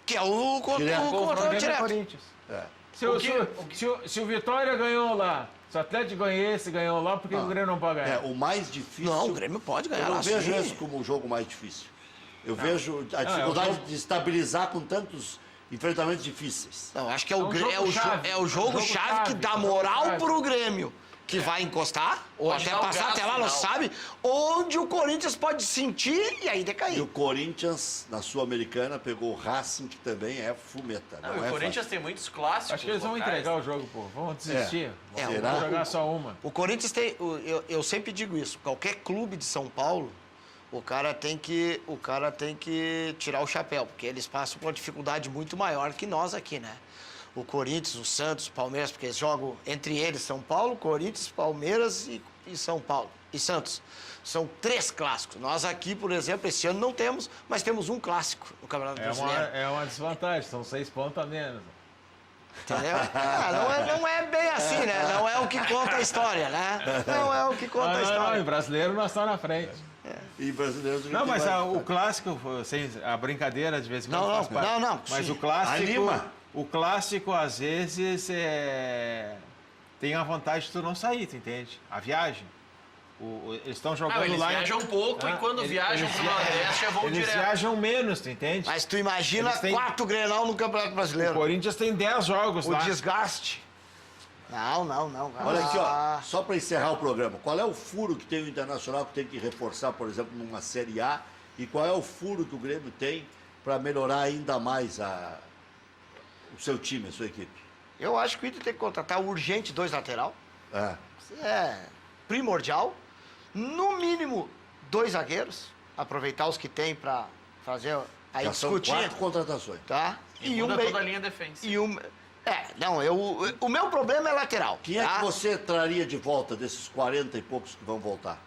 que é o Direto. confronto Grêmio e direto. Corinthians. É. Se o Vitória ganhou lá, se o Atlético ganhou lá, por que o Grêmio não pode ganhar? O mais difícil. Não, o Grêmio pode ganhar Eu não lá, vejo sim. esse como o jogo mais difícil. Eu vejo a é o dificuldade jogo- de estabilizar com tantos enfrentamentos difíceis. Não, acho que é É o, um Grê- jogo é o, jo- chave. é o jogo Jogo chave que chave, dá jogo moral chave. pro Grêmio, que vai encostar, ou Pode até dar o passar gás até lá, não final. sabe, onde o Corinthians pode sentir e aí E decair. o Corinthians, na Sul-Americana, pegou o Racing, que também é fumeta. Não, Não, e é o Corinthians fácil. tem muitos clássicos. Acho que eles vão locais. entregar o jogo, pô. Vão desistir. É, Será? Vão jogar só uma. O Corinthians tem. Eu sempre digo isso. Qualquer clube de São Paulo, o cara tem que tirar o chapéu, porque eles passam por uma dificuldade muito maior que nós aqui, né? O Corinthians, o Santos, o Palmeiras, porque eles jogam entre eles São Paulo, Corinthians, Palmeiras e São Paulo. E Santos. São 3 clássicos. Nós aqui, por exemplo, esse ano não temos, mas temos um clássico no Campeonato Brasileiro. É uma desvantagem, são 6 pontos a menos. Entendeu? Não é bem assim, né? Não é o que conta a história, né? Não é o que conta a Não, história. em brasileiro nós estamos na frente. E brasileiros... Não, mas o clássico, sem a brincadeira de vez em quando Não, faz parte. não, Mas sim. o clássico, Anima. o clássico às vezes tem a vantagem de tu não sair, tu entende? A viagem. Eles estão jogando Não, eles lá. viajam pouco e quando viajam pro Nordeste já vão Eles direto. viajam menos, tu entende? Mas tu imagina Eles têm- 4 Grenal no Campeonato O Brasileiro. Corinthians tem 10 jogos O lá. desgaste. Não. Olha aqui, Ah, ó, só para encerrar o programa. Qual é o furo que tem o Internacional que tem que reforçar, por exemplo, numa Série A? E qual é o furo que o Grêmio tem para melhorar ainda mais o seu time, a sua equipe? Eu acho que o Inter tem que contratar urgente 2 lateral. É. Isso é primordial. No mínimo 2 zagueiros. Aproveitar os que tem para fazer aí Já são discutir. 4 contratações. Tá? E muda toda a linha defensiva. O meu problema é lateral. Quem é tá? que você traria de volta desses 40 e poucos que vão voltar?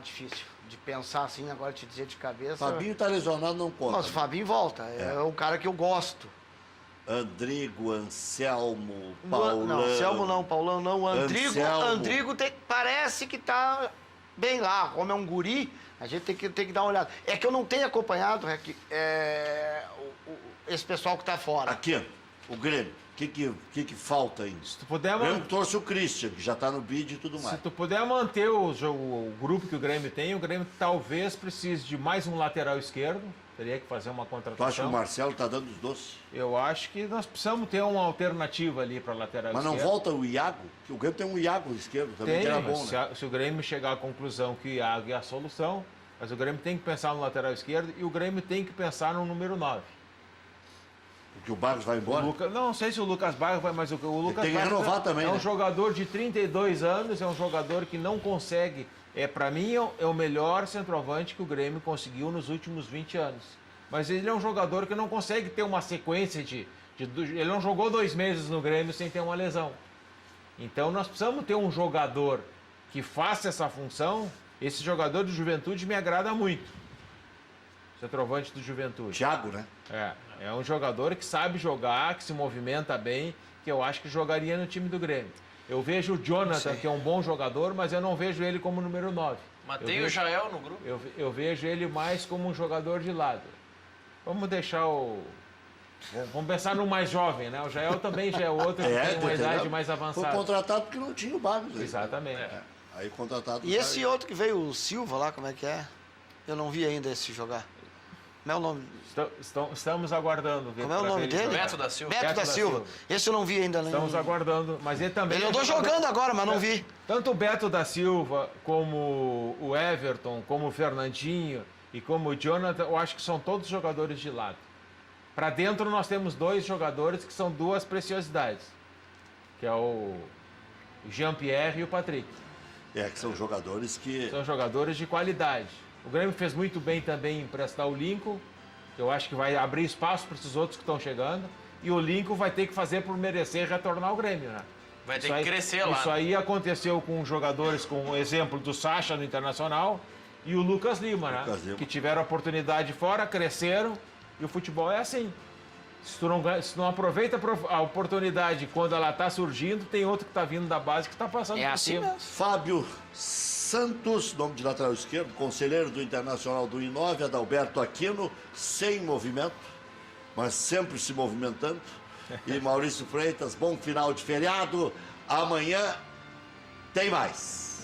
Difícil de pensar assim, agora te dizer de cabeça. Fabinho tá lesionado, não conta. Mas o Fabinho volta. É um cara que eu gosto. Andrigo, Anselmo, Paulão. Não, Anselmo não, Paulão não. Anselmo. Andrigo parece que tá bem lá. Como é um guri, a gente tem que dar uma olhada. É que eu não tenho acompanhado esse pessoal que tá fora. Aqui, o Grêmio. O que falta ainda? Se tu puder O Grêmio trouxe o Christian, que já tá no bid e tudo Se mais. tu puder manter o grupo que o Grêmio tem, o Grêmio talvez precise de mais um lateral esquerdo. Teria que fazer uma Tu acha que o contratação. Marcelo tá dando os doces? Eu acho que nós precisamos ter uma alternativa ali para lateral Mas não esquerdo. volta o Iago? Que o Grêmio tem um Iago esquerdo também, Tem, que era mas bom, né? se o Grêmio chegar à conclusão que o Iago é a solução, mas o Grêmio tem que pensar no lateral esquerdo e o Grêmio tem que pensar no número 9. Porque o Barros vai embora. Não sei se o Lucas Barros vai, mas o Lucas tem que Barros renovar também, é um né? jogador de 32 anos, é um jogador que não consegue. Para mim, é o melhor centroavante que o Grêmio conseguiu nos últimos 20 anos. Mas ele é um jogador que não consegue ter uma sequência ele não jogou 2 meses no Grêmio sem ter uma lesão. Então nós precisamos ter um jogador que faça essa função. Esse jogador do Juventude me agrada muito. Centroavante do Juventude. Thiago, né? É um jogador que sabe jogar, que se movimenta bem, que eu acho que jogaria no time do Grêmio. Eu vejo o Jonathan, que é um bom jogador, mas eu não vejo ele como número 9. Mas tem o Jael no grupo. Eu vejo ele mais como um jogador de lado. Vamos deixar Vamos pensar no mais jovem, né? O Jael também já é outro que tem uma idade mais Foi avançada. contratado porque não tinha o Barros. Aí. Exatamente. Aí contratado... E esse outro que veio, o Silva lá, como é que é? Eu não vi ainda esse jogar. Como é o nome? Estamos aguardando. Como é o nome dele? Beto da Silva. Beto da Silva. Esse eu não vi ainda. Estamos aguardando, mas ele também... Ele andou jogando agora, mas não vi. Tanto o Beto da Silva, como o Everton, como o Fernandinho e como o Jonathan, eu acho que são todos jogadores de lado. Para dentro nós temos 2 jogadores que são 2 preciosidades, que é o Jean-Pierre e o Patrick. Que são jogadores que... São jogadores de qualidade. O Grêmio fez muito bem também em emprestar o Lincoln, que eu acho que vai abrir espaço para esses outros que estão chegando, e o Lincoln vai ter que fazer por merecer retornar ao Grêmio, né? Vai ter que crescer lá. Isso aí aconteceu com jogadores, com o exemplo do Sacha no Internacional e o Lucas Lima, né? Lucas Lima. Que tiveram oportunidade fora, cresceram e o futebol é assim. Se tu não aproveita a oportunidade quando ela está surgindo, tem outro que está vindo da base que está passando É por assim cima. mesmo. Fábio Santos, nome de lateral esquerdo, conselheiro do Internacional do I9, Adalberto Aquino, sem movimento, mas sempre se movimentando. E Maurício Freitas, bom final de feriado. Amanhã tem mais.